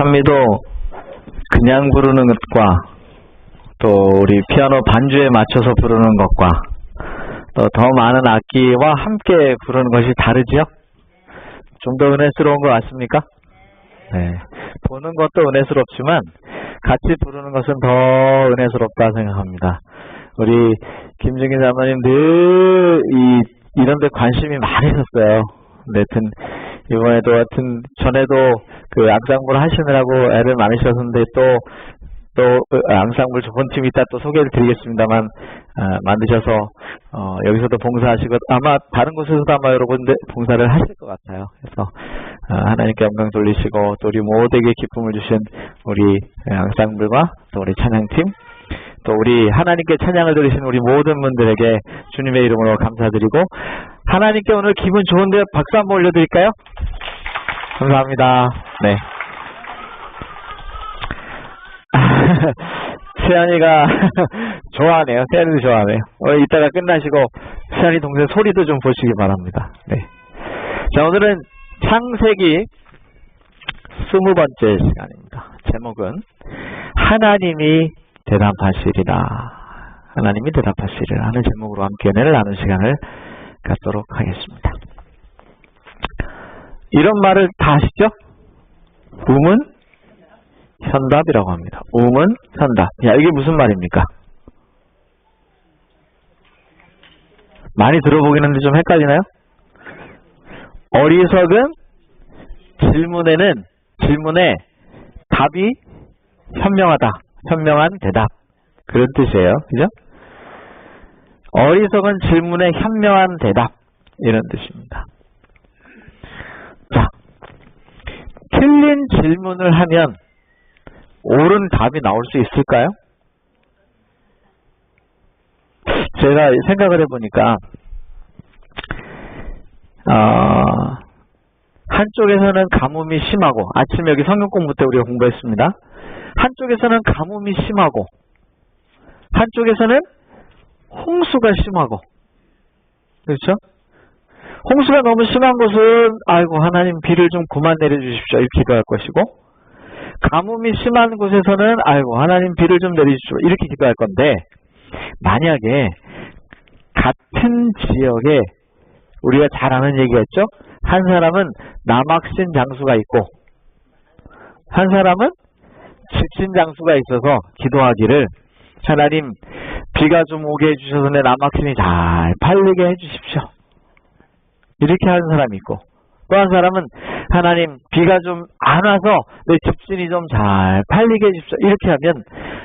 찬미도 그냥 부르는 것과 또 우리 피아노 반주에 맞춰서 부르는 것과 또 더 많은 악기와 함께 부르는 것이 다르지요? 좀 더 은혜스러운 것 같습니까? 네. 보는 것도 은혜스럽지만 같이 부르는 것은 더 은혜스럽다 생각합니다. 우리 김중인 사모님 늘 이런 데 관심이 많으셨어요. 하여튼 이번에도 하여튼 전에도 그 앙상블 하시느라고 애를 많으셨는데 또 앙상블 좋은 팀이 있다 또 소개를 드리겠습니다만 만드셔서 여기서도 봉사하시고 아마 다른 곳에서도 아마 여러분들 봉사를 하실 것 같아요. 그래서 하나님께 영광 돌리시고 또 우리 모두에게 기쁨을 주신 우리 앙상블과 또 우리 찬양팀 또 우리 하나님께 찬양을 드리신 우리 모든 분들에게 주님의 이름으로 감사드리고 하나님께 오늘 기분 좋은데 박수 한번 올려드릴까요? 감사합니다. 네. 세연이가 좋아하네요. 세연이도 좋아하네요. 이따가 끝나시고 세연이 동생 소리도 좀 보시기 바랍니다. 네. 자, 오늘은 창세기 20번째 시간입니다. 제목은 하나님이 대답하시리라. 하나님이 대답하시리라 하는 제목으로 함께 은혜를 나누는 시간을 갖도록 하겠습니다. 이런 말을 다 아시죠? 우문 현답이라고 합니다. 우문 현답. 야, 이게 무슨 말입니까? 많이 들어보긴 했는데 좀 헷갈리나요? 어리석은 질문에 답이 현명하다. 현명한 대답. 그런 뜻이에요. 그죠? 어리석은 질문에 현명한 대답. 이런 뜻입니다. 자, 틀린 질문을 하면 옳은 답이 나올 수 있을까요? 제가 생각을 해보니까 한쪽에서는 가뭄이 심하고 아침에 여기 성경 공부 때 우리가 공부했습니다. 한쪽에서는 가뭄이 심하고 한쪽에서는 홍수가 심하고 그렇죠? 홍수가 너무 심한 곳은 아이고 하나님 비를 좀 그만 내려주십시오 이렇게 기도할 것이고 가뭄이 심한 곳에서는 아이고 하나님 비를 좀 내려주십시오 이렇게 기도할 건데 만약에 같은 지역에 우리가 잘 아는 얘기였죠? 한 사람은 남학신 장수가 있고 한 사람은 직신 장수가 있어서 기도하기를 하나님 비가 좀 오게 해주셔서 내 남학신이 잘 팔리게 해주십시오 이렇게 하는 사람이 있고 또 한 사람은 하나님 비가 좀 안 와서 내 집신이 좀 잘 팔리게 해주십시오 이렇게 하면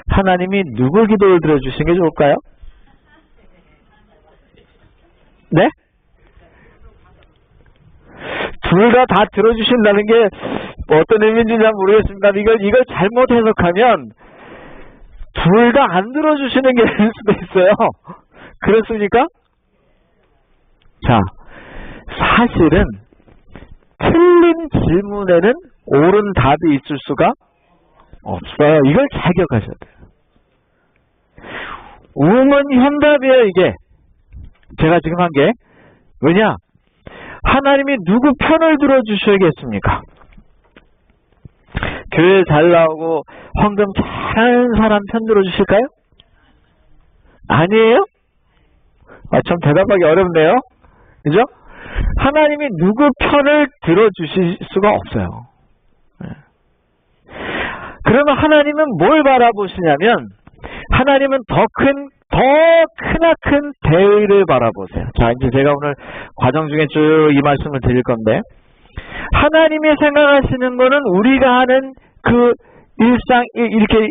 하나님이 누구 기도를 들어주시는 게 좋을까요? 네? 둘 다 들어주신다는 게 어떤 의미인지 잘 모르겠습니다. 이걸 잘못 해석하면 둘 다 안 들어주시는 게 될 수도 있어요. 그렇습니까? 자, 사실은 틀린 질문에는 옳은 답이 있을 수가 없어요. 이걸 잘 기억하셔야 돼요. 우문 현답이에요, 이게. 제가 지금 한 게. 왜냐? 하나님이 누구 편을 들어주셔야겠습니까? 교회 잘 나오고 헌금 잘하는 사람 편 들어주실까요? 아니에요? 참 대답하기 어렵네요. 그죠? 하나님이 누구 편을 들어주실 수가 없어요. 그러면 하나님은 뭘 바라보시냐면 하나님은 더 크나큰 대의를 바라보세요. 자, 이제 제가 오늘 과정 중에 쭉 이 말씀을 드릴 건데 하나님이 생각하시는 거는 우리가 하는 그 일상 이렇게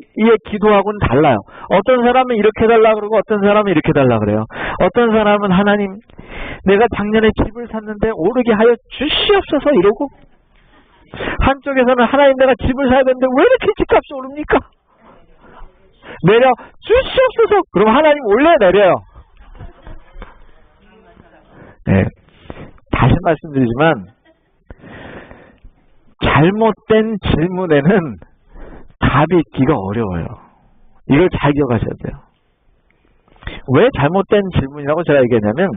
기도하고는 달라요. 어떤 사람은 이렇게 해달라 그러고 어떤 사람은 이렇게 해달라 그래요. 어떤 사람은 하나님 내가 작년에 집을 샀는데 오르게 하여 주시옵소서 이러고 한쪽에서는 하나님 내가 집을 사야 되는데 왜 이렇게 집값이 오릅니까? 내려 주시옵소서. 그럼 하나님 원래 내려요. 네. 다시 말씀드리지만 잘못된 질문에는 답이 있기가 어려워요. 이걸 잘 기억하셔야 돼요. 왜 잘못된 질문이라고 제가 얘기했냐면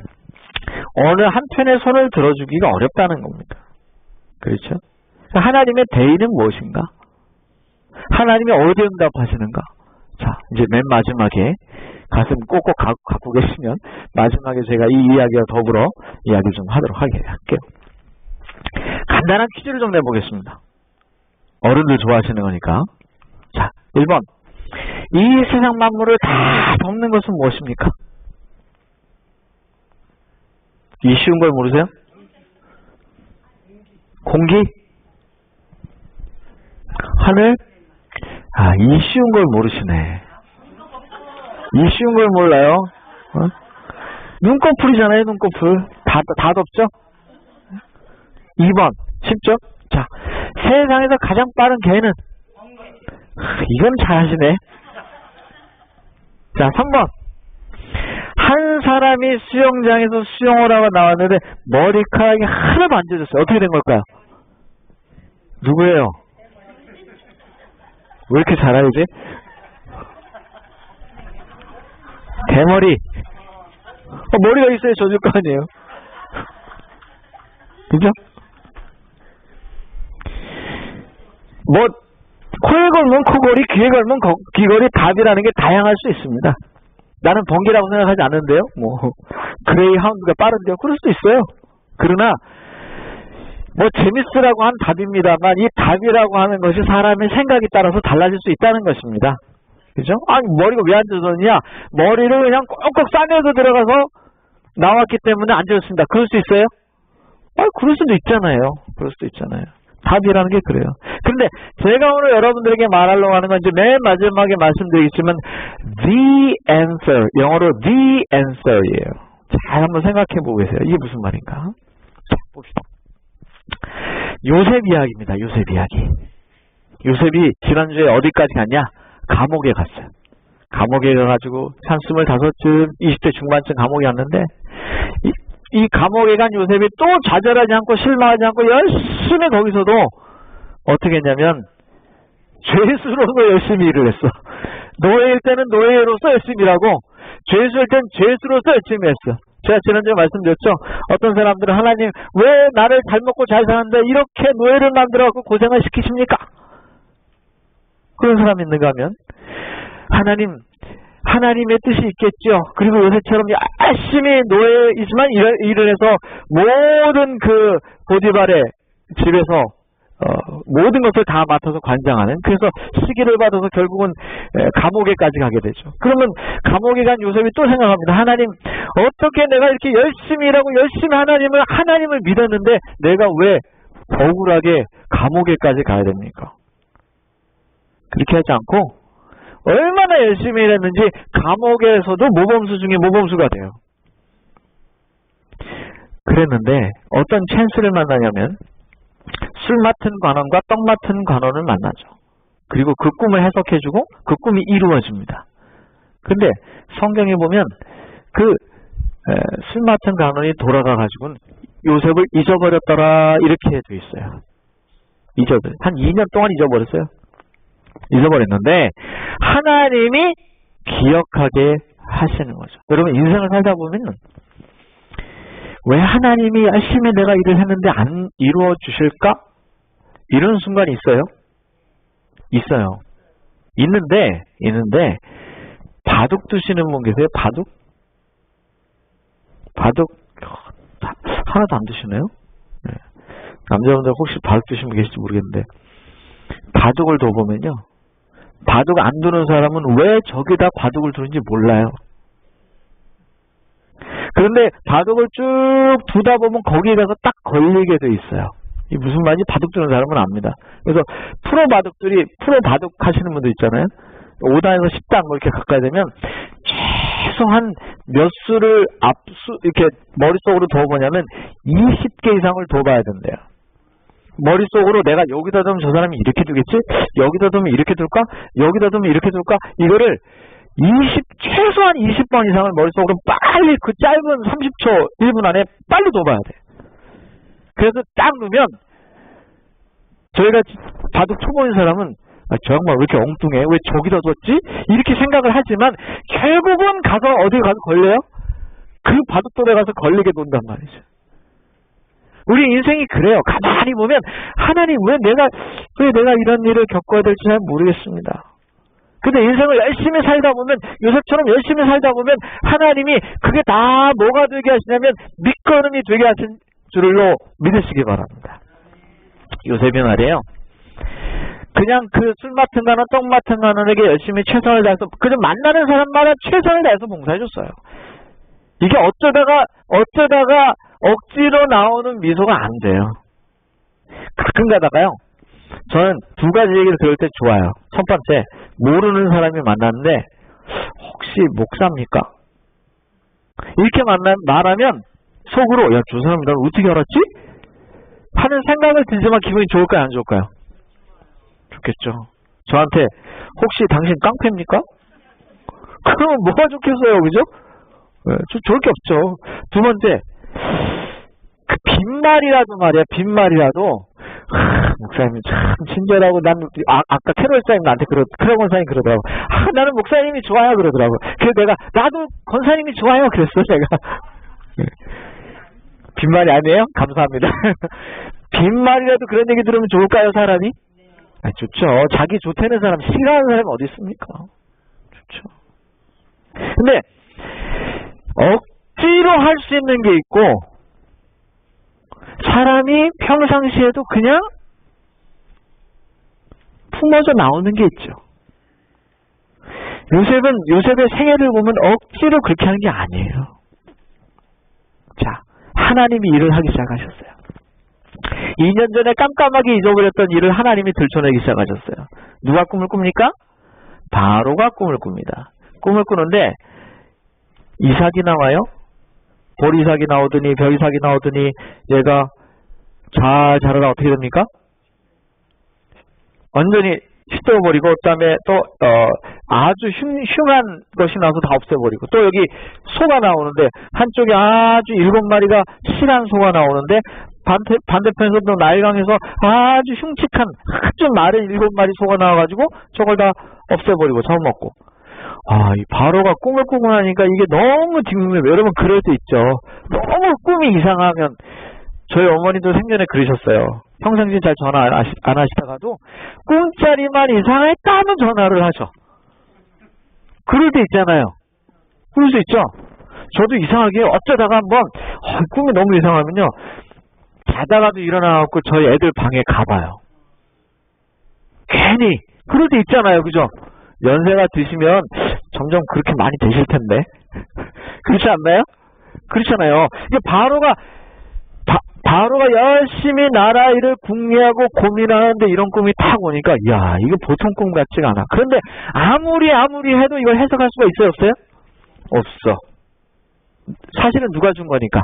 어느 한편의 손을 들어주기가 어렵다는 겁니다. 그렇죠? 하나님의 대의는 무엇인가? 하나님이 어디에 응답하시는가? 자, 이제 맨 마지막에 가슴 꼭꼭 갖고 계시면 마지막에 제가 이 이야기와 더불어 이야기 좀 하도록 할게요. 간단한 퀴즈를 좀 내보겠습니다. 어른들 좋아하시는 거니까. 자, 1번. 이 세상 만물을 다 덮는 것은 무엇입니까? 이 쉬운 걸 모르세요? 공기? 하늘? 아, 이 쉬운 걸 모르시네. 이 쉬운 걸 몰라요? 어? 눈꺼풀이잖아요, 눈꺼풀. 다 덮죠? 2번. 쉽죠? 자, 세상에서 가장 빠른 개는? 이건 잘하시네. 자, 3번. 한 사람이 수영장에서 수영을 하고 나왔는데 머리카락이 하나도 안 젖었어요. 어떻게 된 걸까요? 누구예요? 왜 이렇게 잘 알지? 대머리. 머리가 있어야 젖을 거 아니에요? 그죠? 뭐 코에 걸면 코걸이, 귀에 걸면 귀걸이, 답이라는 게 다양할 수 있습니다. 나는 번개라고 생각하지 않는데요. 뭐 그레이 하운드가 빠른데요. 그럴 수도 있어요. 그러나 뭐 재밌으라고 한 답입니다만 이 답이라고 하는 것이 사람의 생각에 따라서 달라질 수 있다는 것입니다. 그죠? 아니 머리가 왜 안 젖었냐? 머리를 그냥 꼭꼭 싸매서 들어가서 나왔기 때문에 안 젖었습니다. 그럴 수 있어요? 그럴 수도 있잖아요. 그럴 수도 있잖아요. 답이라는 게 그래요. 근데 제가 오늘 여러분들에게 말하려고 하는 건 이제 맨 마지막에 말씀드리겠지만 the answer, 영어로 the answer이에요. 잘 한번 생각해 보고 계세요. 이게 무슨 말인가? 자, 봅시다. 요셉 이야기입니다. 요셉 이야기. 요셉이 지난주에 어디까지 갔냐? 감옥에 갔어요. 감옥에 가가지고 한 25쯤 20대 중반쯤 감옥에 갔는데 이 감옥에 간 요셉이 또 좌절하지 않고 실망하지 않고 열심히 거기서도 어떻게 했냐면 죄수로서 열심히 일을 했어. 노예일 때는 노예로서 열심히 일하고 죄수일 땐 죄수로서 열심히 했어. 제가 지난주에 말씀드렸죠. 어떤 사람들은 하나님 왜 나를 잘 먹고 잘 사는데 이렇게 노예를 만들어갖고 고생을 시키십니까? 그런 사람이 있는가 하면 하나님의 뜻이 있겠죠. 그리고 요새처럼 열심히 노예이지만 일을 해서 모든 그 보디발의 집에서 모든 것을 다 맡아서 관장하는, 그래서 시기를 받아서 결국은 감옥에까지 가게 되죠. 그러면 감옥에 간 요셉이 또 생각합니다. 하나님, 어떻게 내가 이렇게 열심히 일하고 열심히 하나님을 믿었는데 내가 왜 억울하게 감옥에까지 가야 됩니까? 그렇게 하지 않고 얼마나 열심히 일했는지 감옥에서도 모범수 중에 모범수가 돼요. 그랬는데 어떤 찬스를 만나냐면 술 맡은 관원과 떡 맡은 관원을 만나죠. 그리고 그 꿈을 해석해주고 그 꿈이 이루어집니다. 근데 성경에 보면 그 술 맡은 관원이 돌아가가지고는 요셉을 잊어버렸더라 이렇게 돼 있어요. 한 2년 동안 잊어버렸어요. 잊어버렸는데 하나님이 기억하게 하시는 거죠. 여러분 인생을 살다 보면 왜 하나님이 열심히 내가 일을 했는데 안 이루어 주실까? 이런 순간이 있어요? 있어요. 있는데 바둑 두시는 분 계세요? 바둑 하나도 안 두시나요? 네. 남자분들 혹시 바둑 두시는 분 계실지 모르겠는데 바둑을 둬보면요. 바둑 안 두는 사람은 왜 저기다 바둑을 두는지 몰라요. 그런데 바둑을 쭉 두다 보면 거기에 가서 딱 걸리게 돼 있어요. 이 무슨 말인지 바둑 두는 사람은 압니다. 그래서 프로 바둑 하시는 분들 있잖아요. 5단에서 10단 뭐 이렇게 가까이 되면 최소한 몇 수를 이렇게 머릿속으로 둬보냐면 20개 이상을 둬봐야 된대요. 머릿속으로 내가 여기다 두면 저 사람이 이렇게 두겠지? 여기다 두면 이렇게 둘까? 여기다 두면 이렇게 둘까? 이거를 최소한 20번 이상을 머릿속으로 빨리 그 짧은 30초, 1분 안에 빨리 둬봐야 돼. 그래서 딱 놓으면 저희가 바둑 초보인 사람은 저 양반 왜 이렇게 엉뚱해? 왜 저기다 뒀지? 이렇게 생각을 하지만 결국은 가서 어디 가서 걸려요? 그 바둑돌에 가서 걸리게 논단 말이죠. 우리 인생이 그래요. 가만히 보면 하나님 왜 내가 왜 내가 이런 일을 겪어야 될지 잘 모르겠습니다. 근데 인생을 열심히 살다 보면, 요셉처럼 열심히 살다 보면 하나님이 그게 다 뭐가 되게 하시냐면 밑거름이 되게 하신 줄로 믿으시기 바랍니다. 요셉이 말이에요. 그냥 그 술 맡은 가는 떡 맡은 가는에게 열심히 최선을 다해서 그저 만나는 사람마다 최선을 다해서 봉사해줬어요. 이게 어쩌다가 억지로 나오는 미소가 안 돼요. 가끔 가다가요. 저는 두 가지 얘기를 들을 때 좋아요. 첫 번째, 모르는 사람이 만났는데 혹시 목사입니까? 이렇게 말하면 속으로 야, 저 사람 날 어떻게 알았지? 하는 생각을 들지만 기분이 좋을까요? 안 좋을까요? 좋겠죠. 저한테 혹시 당신 깡패입니까? 그러면 뭐가 좋겠어요, 그죠? 네, 좋을 게 없죠. 두 번째, 그 빈말이라도 말이야, 빈말이라도 목사님이 참 친절하고 난 아까 캐롤 사님 나한테 캐롤 권사님 그러더라고. 나는 목사님이 좋아요 그러더라고. 그래서 나도 권사님이 좋아요 그랬어 내가. 빈말이 아니에요? 감사합니다. 빈말이라도 그런 얘기 들으면 좋을까요 사람이? 아, 좋죠. 자기 좋다는 사람 싫어하는 사람이 어디 있습니까? 좋죠. 근데 억지로 할 수 있는 게 있고 사람이 평상시에도 그냥 품어져 나오는 게 있죠. 요셉의 생애를 보면 억지로 그렇게 하는 게 아니에요. 자, 하나님이 일을 하기 시작하셨어요. 2년 전에 깜깜하게 잊어버렸던 일을 하나님이 들춰내기 시작하셨어요. 누가 꿈을 꿉니까? 바로가 꿈을 꿉니다. 꿈을 꾸는데 이삭이 나와요. 보리삭이 나오더니 벼이삭이 나오더니 얘가 잘 자라다 어떻게 됩니까? 완전히 휘어버리고 그다음에 또 아주 흉한 것이 나서 다 없애버리고 또 여기 소가 나오는데 한쪽에 아주 7마리가 실한 소가 나오는데 반대편에서 또 나일강에서 아주 흉측한 아주 마른 7마리 소가 나와가지고 저걸 다 없애버리고 잡아먹고 이 바로가 꿈을 꾸고 나니까 이게 너무 뒷문에 여러분 그럴 때 있죠. 너무 꿈이 이상하면 저희 어머니도 생전에 그러셨어요. 평상시에 잘 전화 안 하시다가도 꿈자리만 이상했다면 전화를 하셔. 그럴 때 있잖아요. 그럴 수 있죠. 저도 이상하게 어쩌다가 한번 꿈이 너무 이상하면요. 자다가도 일어나갖고 저희 애들 방에 가봐요. 괜히 그럴 때 있잖아요. 그죠? 연세가 드시면 점점 그렇게 많이 되실 텐데 그렇지 않나요? 그렇잖아요. 이게 바로가 열심히 나라 일을 궁리하고 고민하는데 이런 꿈이 탁 오니까 이야 이거 보통 꿈 같지가 않아. 그런데 아무리 해도 이걸 해석할 수가 있어요 없어요? 없어. 사실은 누가 준 거니까?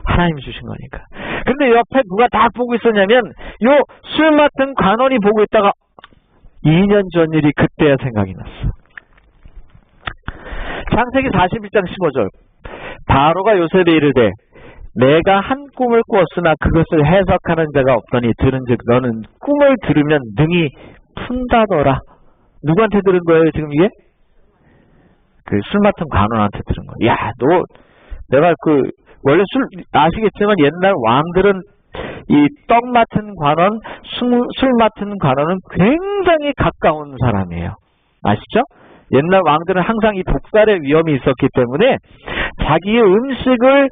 하나님이 주신 거니까. 근데 옆에 누가 다 보고 있었냐면 요 술 맡은 관원이 보고 있다가 2년 전 일이 그때야 생각이 났어. 창세기 41장 15절 바로가 요셉에 이르되 내가 한 꿈을 꾸었으나 그것을 해석하는 자가 없더니 들은즉 너는 꿈을 들으면 능히 푼다더라. 누구한테 들은 거예요 지금 이게? 그 술 맡은 관원한테 들은 거야. 야, 너 내가 원래 아시겠지만 옛날 왕들은 이 떡 맡은 관원, 술 맡은 관원은 굉장히 가까운 사람이에요. 아시죠? 옛날 왕들은 항상 이 독살의 위험이 있었기 때문에 자기의 음식을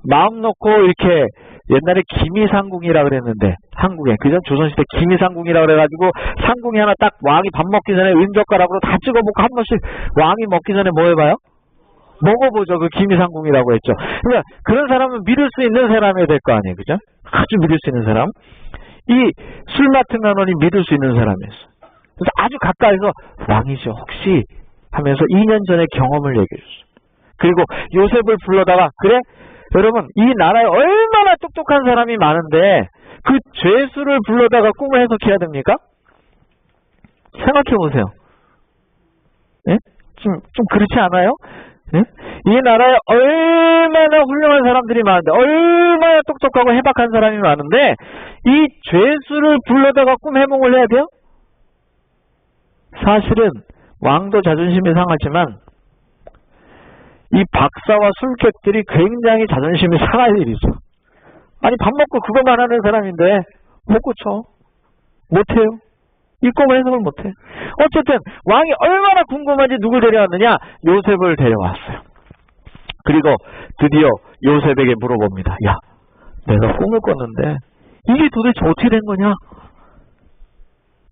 마음 놓고 이렇게 옛날에 기미상궁이라 그랬는데 한국에 그전 조선시대 기미상궁이라 그래가지고 상궁이 하나 딱 왕이 밥 먹기 전에 은젓가락으로 다 찍어먹고 한 번씩 왕이 먹기 전에 뭐 해봐요? 먹어보죠. 그 기미상궁이라고 했죠. 그러니까 그런 사람은 믿을 수 있는 사람이 될 거 아니에요. 그죠? 아주 믿을 수 있는 사람. 이 술 맡은 관원이 믿을 수 있는 사람이었어. 그래서 아주 가까이서 왕이죠. 혹시 하면서 2년 전에 경험을 얘기해 줬어요. 그리고 요셉을 불러다가 그래? 여러분 이 나라에 얼마나 똑똑한 사람이 많은데 그 죄수를 불러다가 꿈을 해석해야 됩니까? 생각해 보세요. 예? 좀 그렇지 않아요? 예? 이 나라에 얼마나 훌륭한 사람들이 많은데 얼마나 똑똑하고 해박한 사람이 많은데 이 죄수를 불러다가 꿈 해몽을 해야 돼요? 사실은 왕도 자존심이 상하지만 이 박사와 술객들이 굉장히 자존심이 상할 일이죠. 아니 밥 먹고 그것만 하는 사람인데 못 고쳐. 못해요. 읽고만 해석을 못해. 어쨌든 왕이 얼마나 궁금한지 누굴 데려왔느냐? 요셉을 데려왔어요. 그리고 드디어 요셉에게 물어봅니다. 야, 내가 꿈을 꿨는데 이게 도대체 어떻게 된 거냐?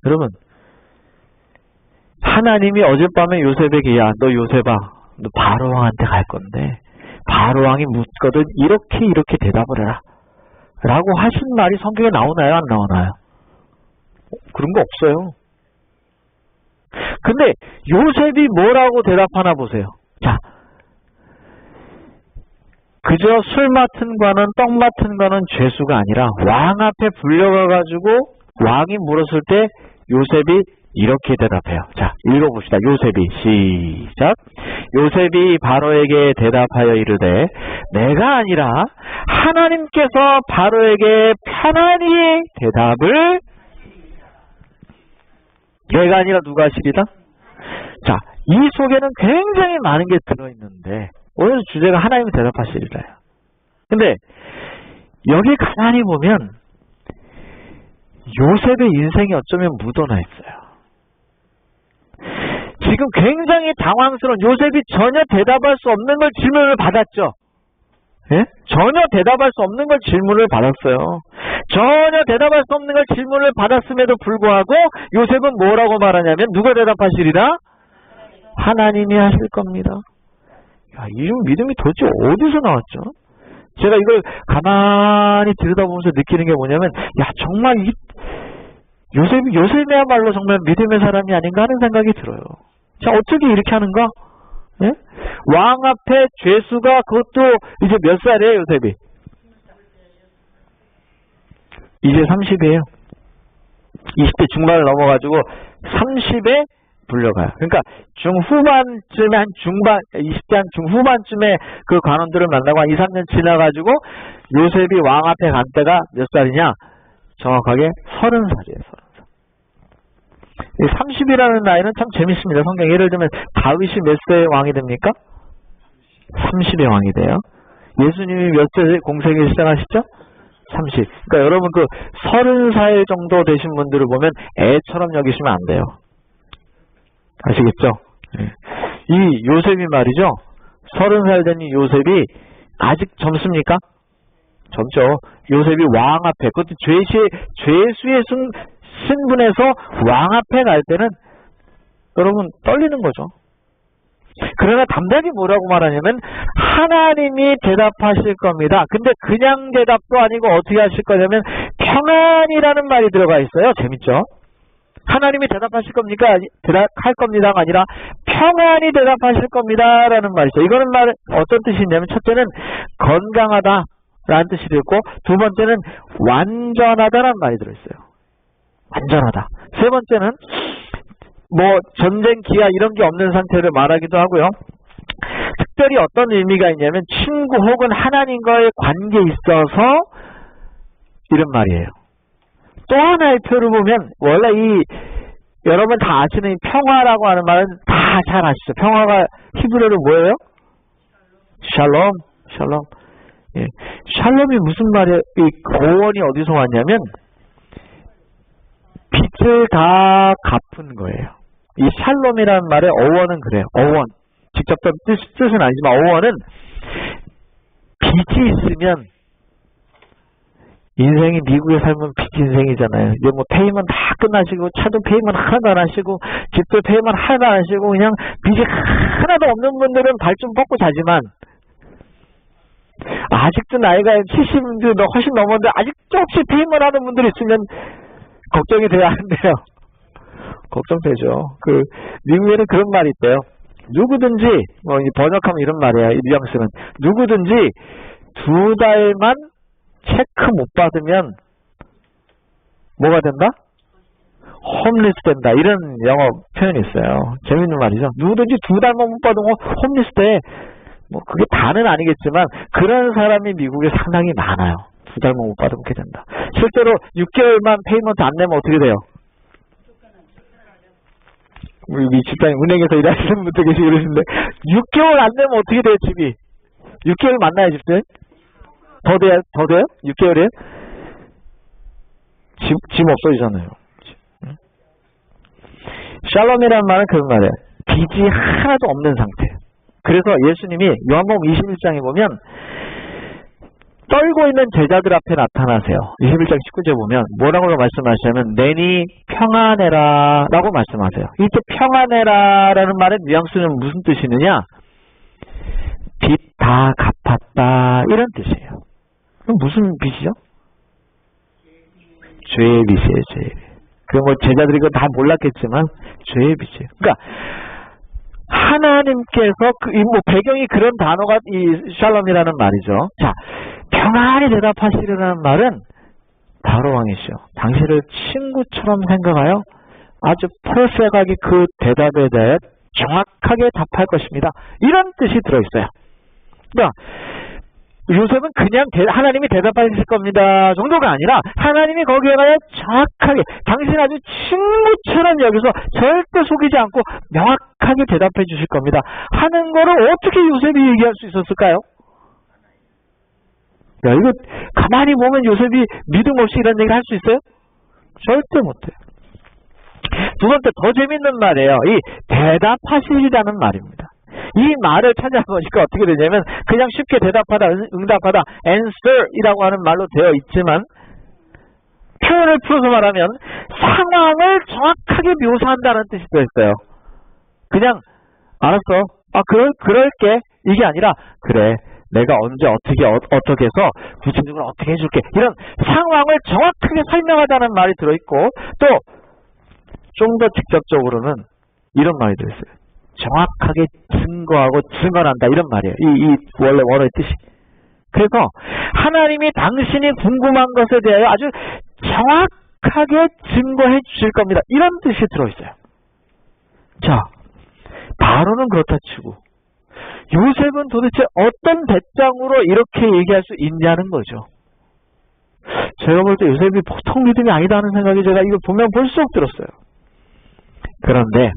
여러분, 하나님이 어젯밤에 요셉에게 야, 너 요셉아, 너 바로왕한테 갈 건데 바로왕이 묻거든 이렇게 대답을 해라 라고 하신 말이 성경에 나오나요? 안 나오나요? 그런 거 없어요. 근데 요셉이 뭐라고 대답하나 보세요. 자, 그저 술 맡은 과는 떡 맡은 과는 죄수가 아니라 왕 앞에 불려가가지고 왕이 물었을 때 요셉이 이렇게 대답해요. 자, 읽어봅시다. 요셉이 시작. 요셉이 바로에게 대답하여 이르되 내가 아니라 하나님께서 바로에게 편안히 대답을 내가 아니라 누가 하시리다? 자, 이 속에는 굉장히 많은 게 들어있는데 오늘 주제가 하나님이 대답하시리라요. 근데 여기 가만히 보면 요셉의 인생이 어쩌면 묻어나 있어요. 지금 굉장히 당황스러운 요셉이 전혀 대답할 수 없는 걸 질문을 받았죠. 예? 전혀 대답할 수 없는 걸 질문을 받았어요. 전혀 대답할 수 없는 걸 질문을 받았음에도 불구하고 요셉은 뭐라고 말하냐면 누가 대답하시리라? 하나님이 하실 겁니다. 야, 이 믿음이 도대체 어디서 나왔죠? 제가 이걸 가만히 들여다보면서 느끼는 게 뭐냐면 야, 정말 요셉이야말로 정말 믿음의 사람이 아닌가 하는 생각이 들어요. 자, 어떻게 이렇게 하는가? 예? 왕 앞에 죄수가 그것도 이제 몇 살이에요, 요셉이? 이제 30이에요. 20대 중반을 넘어가지고 30에 불려가요. 그러니까 중후반쯤에 20대 한 중후반쯤에 그 관원들을 만나고 한 2, 3년 지나가지고 요셉이 왕 앞에 간 때가 몇 살이냐? 정확하게 30살이에요. 30이라는 나이는 참 재밌습니다. 성경 예를 들면 다윗이 몇 세의 왕이 됩니까? 30의 왕이 돼요. 예수님이 몇 세 공생에 시작하시죠? 30. 그러니까 여러분 그 30살 정도 되신 분들을 보면 애처럼 여기시면 안 돼요. 아시겠죠? 네. 이 요셉이 말이죠. 30살 된 이 요셉이 아직 젊습니까? 젊죠. 요셉이 왕 앞에 그것도 죄수의 신분에서 왕 앞에 갈 때는 여러분 떨리는 거죠. 그러나 담대하게 뭐라고 말하냐면 하나님이 대답하실 겁니다. 근데 그냥 대답도 아니고 어떻게 하실 거냐면 평안이라는 말이 들어가 있어요. 재밌죠? 하나님이 대답하실 겁니까? 할 겁니다가 아니라 평안히 대답하실 겁니다라는 말이죠. 이거는 어떤 뜻이 있냐면 첫째는 건강하다 라는 뜻이 있고 두 번째는 완전하다라는 말이 들어있어요. 완전하다. 세 번째는 뭐 전쟁, 기아 이런 게 없는 상태를 말하기도 하고요. 특별히 어떤 의미가 있냐면 친구 혹은 하나님과의 관계에 있어서 이런 말이에요. 또 하나의 표를 보면 원래 여러분 다 아시는 이 평화라고 하는 말은 다 잘 아시죠? 평화가 히브리어로 뭐예요? 샬롬. 샬롬. 예. 샬롬이 무슨 말이에요? 이 어원이 어디서 왔냐면 빚을 다 갚은 거예요. 이 샬롬이라는 말의 어원은 그래요. 어원. 직접 뜻은 아니지만 어원은 빚이 있으면 인생이 미국에 살면 빚 인생이잖아요. 이제 뭐 페이먼 다 끝나시고 차도 페이먼 하나도 안 하시고 집도 페이먼 하나도 안 하시고 그냥 빚이 하나도 없는 분들은 발 좀 뻗고 자지만 아직도 나이가 70도 훨씬 넘었는데 아직도 혹시 페이먼 하는 분들이 있으면 걱정이 돼야 하는데요. 걱정되죠. 미국에는 그런 말이 있대요. 누구든지, 번역하면 이런 말이에요. 이 뉘앙스는. 누구든지 2달만 체크 못 받으면 뭐가 된다? 홈리스 된다. 이런 영어 표현이 있어요. 재밌는 말이죠. 누구든지 2달만 못 받으면 홈리스 돼. 뭐 그게 다는 아니겠지만 그런 사람이 미국에 상당히 많아요. 2달만 못 받으면 그렇게 된다. 실제로 6개월만 페이먼트 안 내면 어떻게 돼요? 우리 집사님 은행에서 일하시는 분들 계시고 그러시는데 6개월 안 내면 어떻게 돼요? 집이? 6개월 만나요 집들? 더 돼요? 6개월이에요? 집 없어지잖아요. 샬롬이라는 말은 그런 말이에요. 빚이 하나도 없는 상태. 그래서 예수님이 요한복음 21장에 보면 떨고 있는 제자들 앞에 나타나세요. 21장 19절 보면 뭐라고 말씀하시냐면 내니 평안해라 라고 말씀하세요. 이때 평안해라 라는 말의 뉘앙스는 무슨 뜻이느냐? 빚 다 갚았다 이런 뜻이에요. 그럼 무슨 빚이죠? 죄의 빚이에요. 죄의 빚. 그 뭐 제자들이 그거 다 몰랐겠지만 죄의 빚이에요. 그러니까 하나님께서 뭐 배경이 그런 단어가 이 샬롬이라는 말이죠. 자, 평안히 대답하시려는 말은 바로 왕이시오. 당신을 친구처럼 생각하여 아주 퍼펙트하게 그 대답에 대해 정확하게 답할 것입니다. 이런 뜻이 들어있어요. 그러니까 요셉은 그냥 하나님이 대답하실 겁니다 정도가 아니라 하나님이 거기에 가야 정확하게 당신 아주 친구처럼 여기서 절대 속이지 않고 명확하게 대답해 주실 겁니다 하는 거를 어떻게 요셉이 얘기할 수 있었을까요? 야, 이거 가만히 보면 요셉이 믿음 없이 이런 얘기를 할 수 있어요? 절대 못해요. 두 번째 더 재밌는 말이에요. 이 대답하시리라는 말입니다. 이 말을 찾아보니까 어떻게 되냐면 그냥 쉽게 대답하다, 응답하다, answer이라고 하는 말로 되어 있지만 표현을 풀어서 말하면 상황을 정확하게 묘사한다는 뜻이 들어있어요. 그냥 알았어. 그럴게. 이게 아니라 그래. 내가 언제 어떻게 해서 구체적으로 어떻게 해줄게. 이런 상황을 정확하게 설명하다는 말이 들어있고 또 좀 더 직접적으로는 이런 말이 들어있어요. 정확하게 증거하고 증언한다 이런 말이에요. 이 원래 원어의 뜻이. 그래서 하나님이 당신이 궁금한 것에 대하여 아주 정확하게 증거해 주실 겁니다. 이런 뜻이 들어있어요. 자, 바로는 그렇다 치고 요셉은 도대체 어떤 배짱으로 이렇게 얘기할 수 있냐는 거죠. 제가 볼 때 요셉이 보통 믿음이 아니다 하는 생각이 제가 이거 보면 볼수록 들었어요. 그런데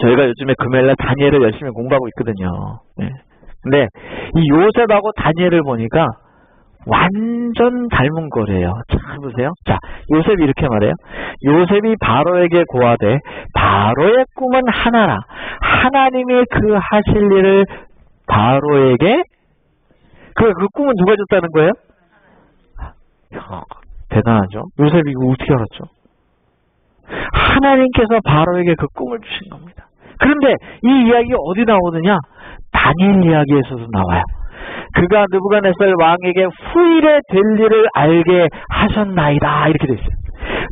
저희가 요즘에 금요일날 다니엘을 열심히 공부하고 있거든요. 네. 근데 이 요셉하고 다니엘을 보니까 완전 닮은 거래요. 잘 보세요. 자, 요셉이 이렇게 말해요. 요셉이 바로에게 고하되 바로의 꿈은 하나라. 하나님이 그 하실 일을 바로에게 그 꿈은 누가 줬다는 거예요? 대단하죠. 요셉이 이거 어떻게 알았죠? 하나님께서 바로에게 그 꿈을 주신 겁니다. 그런데 이 이야기가 어디 나오느냐? 다니엘 이야기에서도 나와요. 그가 느부갓네살 왕에게 후일에 될 일을 알게 하셨나이다. 이렇게 돼 있어요.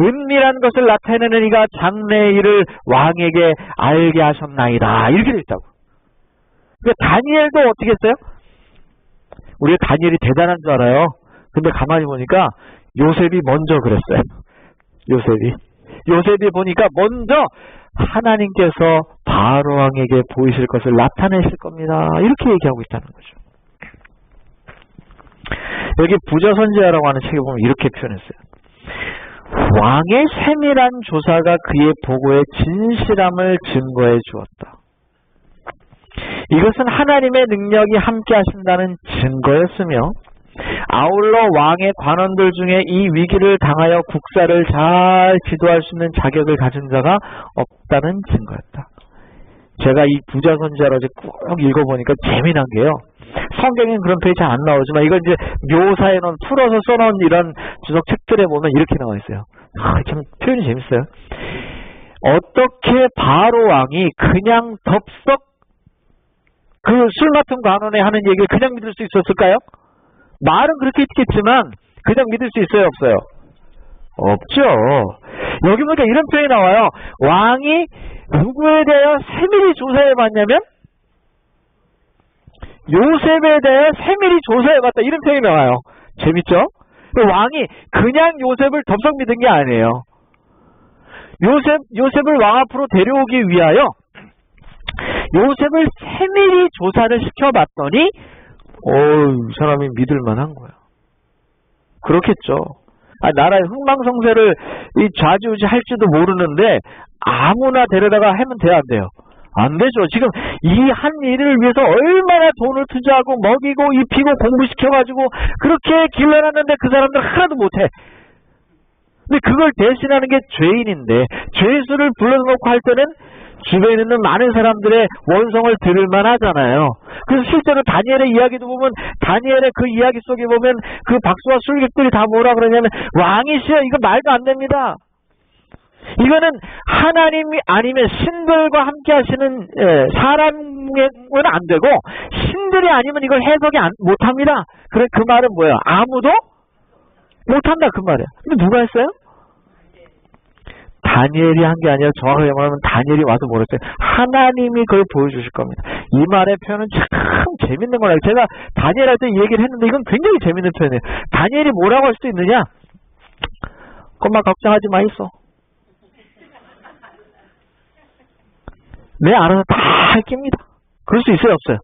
은밀한 것을 나타내는 이가 장래의 일을 왕에게 알게 하셨나이다. 이렇게 돼 있다고. 그러니까 다니엘도 어떻게 했어요? 우리가 다니엘이 대단한 줄 알아요. 근데 가만히 보니까 요셉이 먼저 그랬어요. 요셉이 보니까 먼저 하나님께서 바로 왕에게 보이실 것을 나타내실 겁니다. 이렇게 얘기하고 있다는 거죠. 여기 부자선지자라고 하는 책에 보면 이렇게 표현했어요. 왕의 세밀한 조사가 그의 보고의 진실함을 증거해 주었다. 이것은 하나님의 능력이 함께 하신다는 증거였으며 아울러 왕의 관원들 중에 이 위기를 당하여 국사를 잘 지도할 수 있는 자격을 가진 자가 없다는 증거였다. 제가 이 부자선지자를 어제 꼭 읽어보니까 재미난 게요. 성경에는 그런 표현이 잘 안 나오지만 이건 이제 묘사해놓은 풀어서 써놓은 이런 주석 책들에 보면 이렇게 나와 있어요. 참 표현이 재밌어요. 어떻게 바로 왕이 그냥 덥석 그 술 맡은 관원에 하는 얘기를 그냥 믿을 수 있었을까요? 말은 그렇게 했겠지만 그냥 믿을 수 있어요? 없어요? 없죠. 여기 보니까 이런 표현이 나와요. 왕이 누구에 대하여 세밀히 조사해봤냐면 요셉에 대해 세밀히 조사해봤다. 이런 표현이 나와요. 재밌죠? 왕이 그냥 요셉을 덥석 믿은 게 아니에요. 요셉을 왕 앞으로 데려오기 위하여 요셉을 세밀히 조사를 시켜봤더니 이 사람이 믿을만한 거야. 그렇겠죠. 나라의 흥망성쇠를 좌지우지할지도 모르는데 아무나 데려다가 하면 돼요, 안 돼요? 안 되죠. 지금 이 한 일을 위해서 얼마나 돈을 투자하고 먹이고 입히고 공부시켜가지고 그렇게 길러놨는데 그 사람들 하나도 못해. 근데 그걸 대신하는 게 죄인인데 죄수를 불러놓고 할 때는 주변에 있는 많은 사람들의 원성을 들을만 하잖아요. 그래서 실제로 다니엘의 이야기도 보면 다니엘의 그 이야기 속에 보면 그 박수와 술객들이 다 뭐라 그러냐면 왕이시여 이거 말도 안 됩니다. 이거는 하나님이 아니면 신들과 함께 하시는 사람은 안 되고 신들이 아니면 이걸 해석이 못합니다. 그래 그 말은 뭐예요? 아무도 못한다 그 말이에요. 근데 누가 했어요? 다니엘이 한 게 아니라 정확하게 말하면 다니엘이 와서 뭐랬어요? 하나님이 그걸 보여주실 겁니다. 이 말의 표현은 참 재밌는 거라요. 제가 다니엘 할 때 이 얘기를 했는데 이건 굉장히 재밌는 표현이에요. 다니엘이 뭐라고 할 수도 있느냐? 엄마 걱정하지 마 있어. 내 알아서 다 할깁니다. 그럴 수 있어요 없어요?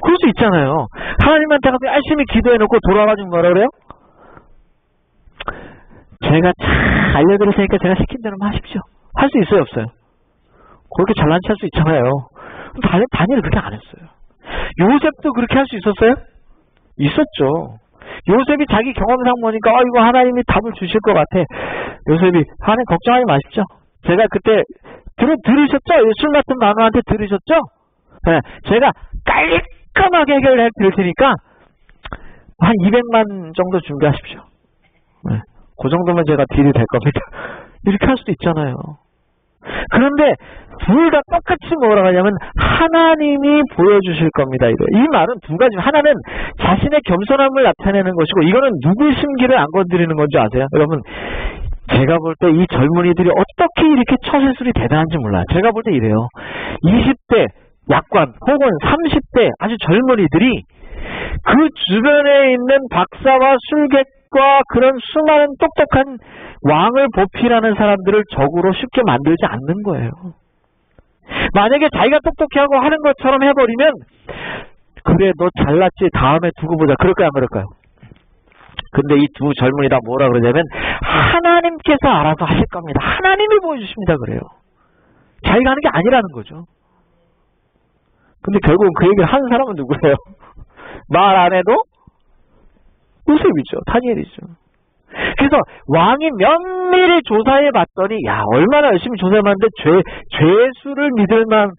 그럴 수 있잖아요. 하나님한테 가서 열심히 기도해놓고 돌아가지고 뭐라 그래요? 제가 잘 알려드릴 테니까 제가 시킨 대로만 하십시오. 할 수 있어요 없어요? 그렇게 잘난 체할 수 있잖아요. 다니엘이 그렇게 안 했어요. 요셉도 그렇게 할 수 있었어요? 있었죠. 요셉이 자기 경험상 보니까 이거 하나님이 답을 주실 것 같아. 요셉이 하나님 걱정하지 마십시오. 제가 그때 들으셨죠? 술 맡은 마누한테 들으셨죠? 네, 제가 깔끔하게 해결해 드릴 테니까 한 200만 정도 준비하십시오. 네, 그 정도면 제가 딜이 될 겁니다. 이렇게 할 수도 있잖아요. 그런데 둘 다 똑같이 뭐라고 하냐면 하나님이 보여주실 겁니다. 이 말은 두 가지. 하나는 자신의 겸손함을 나타내는 것이고 이거는 누구의 심기를 안 건드리는 건지 아세요? 여러분 제가 볼 때 이 젊은이들이 어떻게 이렇게 처세술이 대단한지 몰라요. 제가 볼 때 이래요. 20대 약관 혹은 30대 아주 젊은이들이 그 주변에 있는 박사와 술객과 그런 수많은 똑똑한 왕을 보필하는 사람들을 적으로 쉽게 만들지 않는 거예요. 만약에 자기가 똑똑해하고 하는 것처럼 해버리면 그래 너 잘났지 다음에 두고 보자 그럴까요 안 그럴까요? 근데 이 두 젊은이 다 뭐라 그러냐면 하나님께서 알아서 하실 겁니다. 하나님이 보여주십니다 그래요. 자기가 하는 게 아니라는 거죠. 근데 결국은 그 얘기를 하는 사람은 누구예요? 말 안 해도 요셉이죠. 다니엘이죠. 그래서 왕이 면밀히 조사해 봤더니 야 얼마나 열심히 조사해봤는데 죄수를 믿을만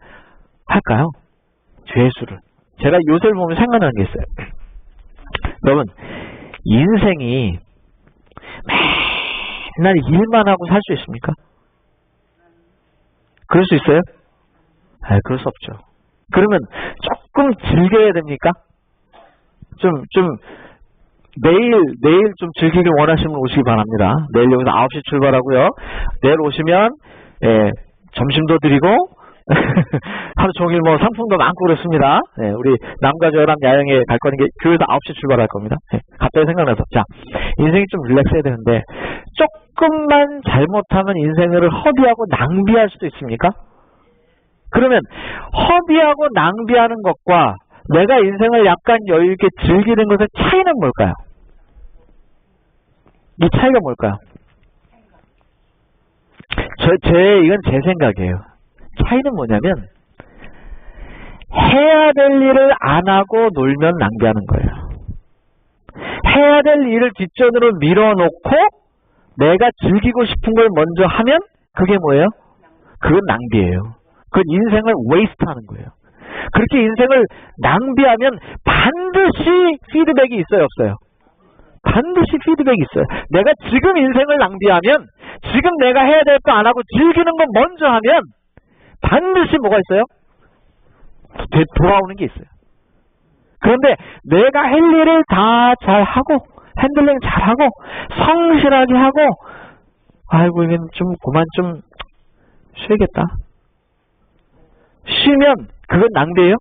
할까요? 죄수를. 제가 요셉을 보면 생각나는 게 있어요. 여러분 인생이 맨날 일만 하고 살 수 있습니까? 그럴 수 있어요? 그럴 수 없죠. 그러면 조금 즐겨야 됩니까? 내일 좀 즐기길 원하시면 오시기 바랍니다. 내일 여기서 9시 출발하고요. 내일 오시면 점심도 드리고 하루 종일 뭐 상품도 많고 그렇습니다. 우리 남과 저랑 야영에 갈 거니까 교회에서 9시 출발할 겁니다. 갑자기 생각나서 자 인생이 좀 릴렉스해야 되는데 조금만 잘못하면 인생을 허비하고 낭비할 수도 있습니까? 그러면 허비하고 낭비하는 것과 내가 인생을 약간 여유있게 즐기는 것의 차이는 뭘까요? 이 차이가 뭘까요? 이건 제 생각이에요. 차이는 뭐냐면 해야 될 일을 안 하고 놀면 낭비하는 거예요. 해야 될 일을 뒷전으로 밀어놓고 내가 즐기고 싶은 걸 먼저 하면 그게 뭐예요? 그건 낭비예요. 그건 인생을 웨이스트하는 거예요. 그렇게 인생을 낭비하면 반드시 피드백이 있어요 없어요? 반드시 피드백이 있어요. 내가 지금 인생을 낭비하면 지금 내가 해야 될 거 안 하고 즐기는 거 먼저 하면 반드시 뭐가 있어요? 돌아오는 게 있어요. 그런데 내가 할 일을 다 잘하고 핸들링 잘하고 성실하게 하고 아이고 이건 좀 그만 좀 쉬겠다. 쉬면 그건 낭비예요?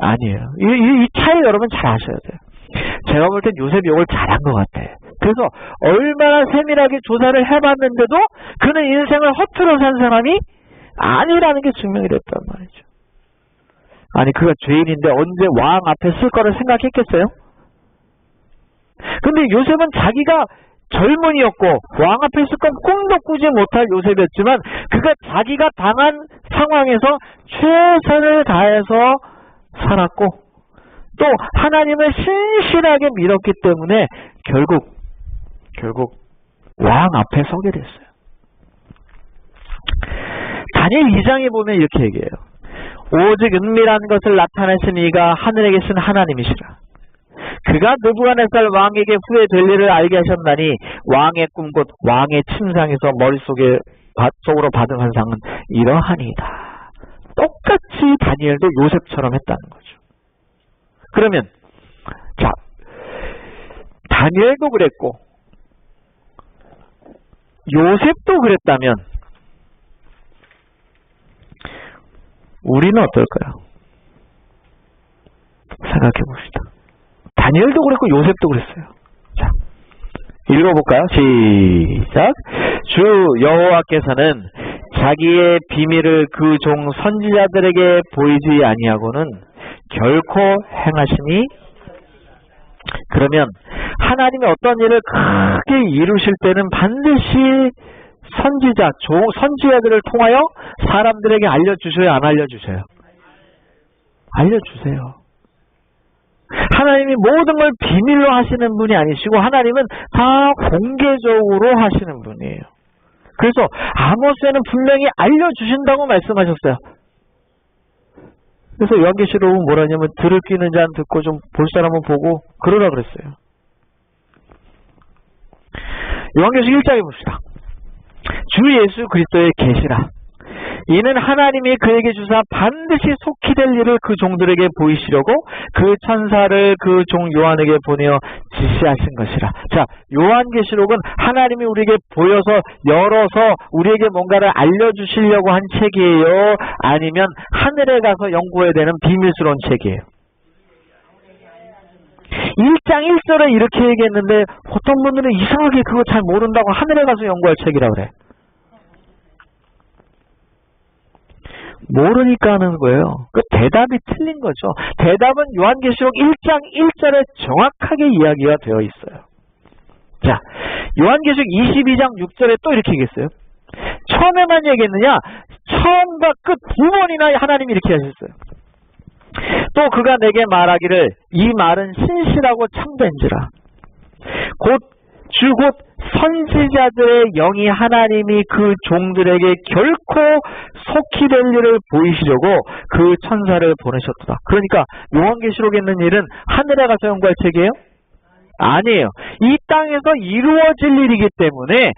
아니에요. 이 차이 여러분 잘 아셔야 돼요. 제가 볼 땐 요셉이 이걸 잘한 것 같아. 그래서 얼마나 세밀하게 조사를 해봤는데도 그는 인생을 허투루 산 사람이 아니라는 게 증명이 됐단 말이죠. 아니 그가 죄인인데 언제 왕 앞에 쓸 거를 생각했겠어요? 근데 요셉은 자기가 젊은이였고 왕 앞에 있을 건 꿈도 꾸지 못할 요셉이었지만 그가 자기가 당한 상황에서 최선을 다해서 살았고 또 하나님을 신실하게 믿었기 때문에 결국 왕 앞에 서게 됐어요. 다니엘 2장에 보면 이렇게 얘기해요. 오직 은밀한 것을 나타내신 이가 하늘에 계신 하나님이시라. 그가 느부갓네살 왕에게 후에 될 일을 알게 하셨나니 왕의 꿈 곧 왕의 침상에서 머릿속으로 받은 환상은 이러하니이다. 똑같이 다니엘도 요셉처럼 했다는 거죠. 그러면 자, 다니엘도 그랬고 요셉도 그랬다면 우리는 어떨까요? 생각해 봅시다. 다니엘도 그랬고 요셉도 그랬어요. 자, 읽어볼까요? 시작. 주 여호와께서는 자기의 비밀을 그 종 선지자들에게 보이지 아니하고는 결코 행하시니. 그러면 하나님이 어떤 일을 크게 이루실 때는 반드시 선지자들을 통하여 사람들에게 알려주셔요? 안 알려주셔요? 알려주세요. 하나님이 모든 걸 비밀로 하시는 분이 아니시고 하나님은 다 공개적으로 하시는 분이에요. 그래서 아모스에는 분명히 알려주신다고 말씀하셨어요. 그래서 요한계시록은 뭐라냐면 들을 끼는 자는 듣고 좀 볼 사람은 보고 그러라 그랬어요. 요한계시록 1장에 봅시다. 주 예수 그리스도의 계시라. 이는 하나님이 그에게 주사 반드시 속히 될 일을 그 종들에게 보이시려고 그 천사를 그 종 요한에게 보내어 지시하신 것이라. 자, 요한계시록은 하나님이 우리에게 보여서 열어서 우리에게 뭔가를 알려주시려고 한 책이에요? 아니면 하늘에 가서 연구해야 되는 비밀스러운 책이에요? 1장 1절에 이렇게 얘기했는데 어떤 분들은 이상하게 그거 잘 모른다고 하늘에 가서 연구할 책이라 그래. 모르니까 하는 거예요. 그 대답이 틀린 거죠. 대답은 요한계시록 1장 1절에 정확하게 이야기가 되어 있어요. 자, 요한계시록 22장 6절에 또 이렇게 얘기했어요. 처음에만 얘기했느냐? 처음과 끝 두 번이나 하나님이 이렇게 하셨어요. 또 그가 내게 말하기를 이 말은 신실하고 참된지라. 곧 선지자들의 영이 하나님이 그 종들에게 결코 속히 될 일을 보이시려고 그 천사를 보내셨도다. 그러니까 요한계시록에 있는 일은 하늘에 가서 연구할 책이에요? 아니에요. 이 땅에서 이루어질 일이기 때문에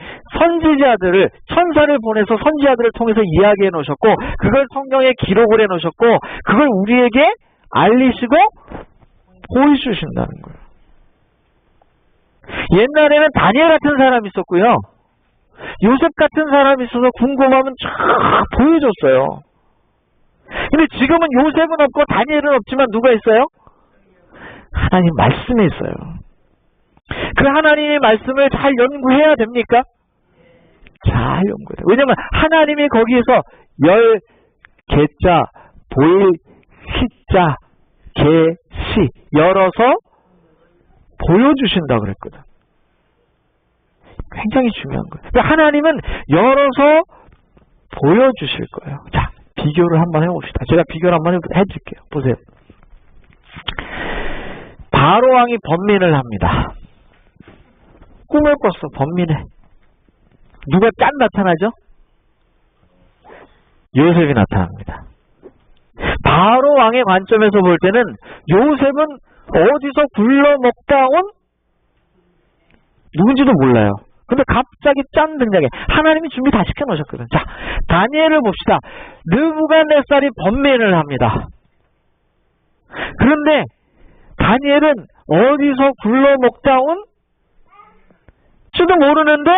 천사를 보내서 선지자들을 통해서 이야기해 놓으셨고 그걸 성경에 기록을 해 놓으셨고 그걸 우리에게 알리시고 보여주신다는 거예요. 옛날에는 다니엘 같은 사람이 있었고요. 요셉 같은 사람이 있어서 궁금하면 쫙 보여줬어요. 근데 지금은 요셉은 없고 다니엘은 없지만 누가 있어요? 하나님 말씀이 있어요. 그 하나님의 말씀을 잘 연구해야 됩니까? 잘 연구해야 돼요. 왜냐면 하나님이 거기에서 열, 개자, 보일, 시자, 계시 열어서 보여주신다 그랬거든. 굉장히 중요한 거예요. 그러니까 하나님은 열어서 보여주실 거예요. 자, 비교를 한번 해봅시다. 제가 비교를 한번 해드릴게요. 보세요. 바로왕이 번민을 합니다. 꿈을 꿨어. 번민해. 누가 짠 나타나죠? 요셉이 나타납니다. 바로왕의 관점에서 볼 때는 요셉은 어디서 굴러먹다 온 누군지도 몰라요. 근데 갑자기 짠 등장해. 하나님이 준비 다 시켜놓으셨거든. 자, 다니엘을 봅시다. 느부갓네살이 번민을 합니다. 그런데 다니엘은 어디서 굴러먹다 온 지도 모르는데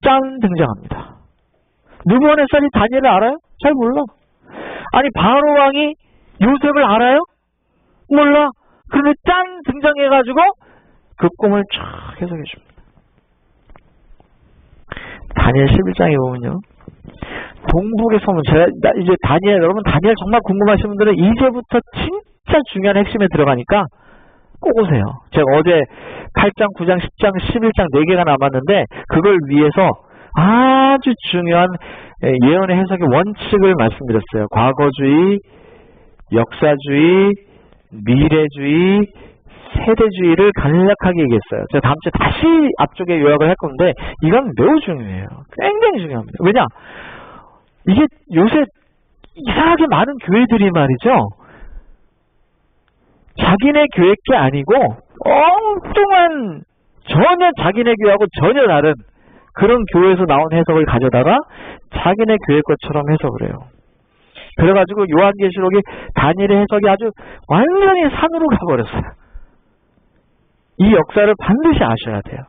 짠 등장합니다. 느부갓네살이 다니엘을 알아요? 잘 몰라. 아니 바로왕이 요셉을 알아요? 몰라. 그런데 짠 등장해가지고 그 꿈을 쫙 해석해 줍니다. 다니엘 11장에 보면요. 동북의 소문. 이제 다니엘, 여러분 다니엘 정말 궁금하신 분들은 이제부터 진짜 중요한 핵심에 들어가니까 꼭 오세요. 제가 어제 8장, 9장, 10장, 11장 4개가 남았는데 그걸 위해서 아주 중요한 예언의 해석의 원칙을 말씀드렸어요. 과거주의, 역사주의, 미래주의, 세대주의를 간략하게 얘기했어요. 제가 다음 주에 다시 앞쪽에 요약을 할 건데 이건 매우 중요해요. 굉장히 중요합니다. 왜냐? 이게 요새 이상하게 많은 교회들이 말이죠. 자기네 교회 게 아니고 엉뚱한 전혀 자기네 교회하고 전혀 다른 그런 교회에서 나온 해석을 가져다가 자기네 교회 것처럼 해석을 해요. 그래가지고 요한계시록이 다니엘의 해석이 아주 완전히 산으로 가버렸어요. 이 역사를 반드시 아셔야 돼요.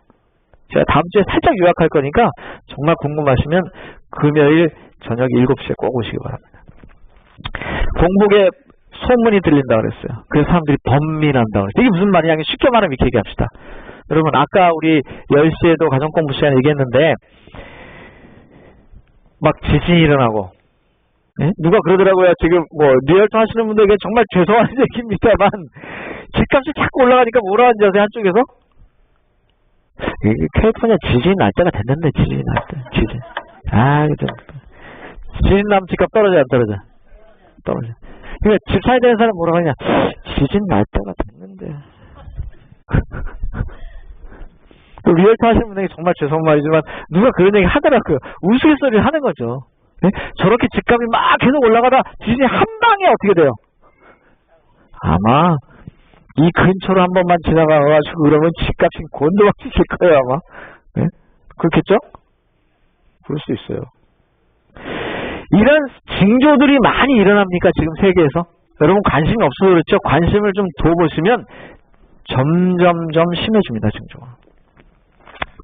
제가 다음 주에 살짝 요약할 거니까 정말 궁금하시면 금요일 저녁 7시에 꼭 오시기 바랍니다. 공복에 소문이 들린다 그랬어요. 그래서 사람들이 번민한다 그랬어요. 이게 무슨 말이냐? 쉽게 말하면 이렇게 얘기합시다. 여러분 아까 우리 10시에도 가정공부 시간에 얘기했는데 막 지진이 일어나고 네? 누가 그러더라고요. 지금 뭐 리얼터 하시는 분들에게 정말 죄송한 얘기입니다만 집값이 자꾸 올라가니까 뭐라 하는지 아세요? 한쪽에서? 캘리포니아 지진 날 때가 됐는데 지진 날 때. 지진. 지진 나면 집값 떨어져 안 떨어져? 떨어져. 그러니까 집 사야 되는 사람 뭐라고 하냐? 지진 날 때가 됐는데. 리얼터 하시는 분에게 정말 죄송한 말이지만 누가 그런 얘기 하더라고요. 우스갯소리를 하는 거죠. 네? 저렇게 집값이 막 계속 올라가다 지진이 한 방에 어떻게 돼요? 아마 이 근처로 한 번만 지나가가지고 그러면 집값이 곤두박질 거예요 아마. 네? 그렇겠죠? 그럴 수 있어요. 이런 징조들이 많이 일어납니까 지금 세계에서? 여러분 관심이 없어서 그렇죠? 관심을 좀 둬보시면 점점점 심해집니다 징조가.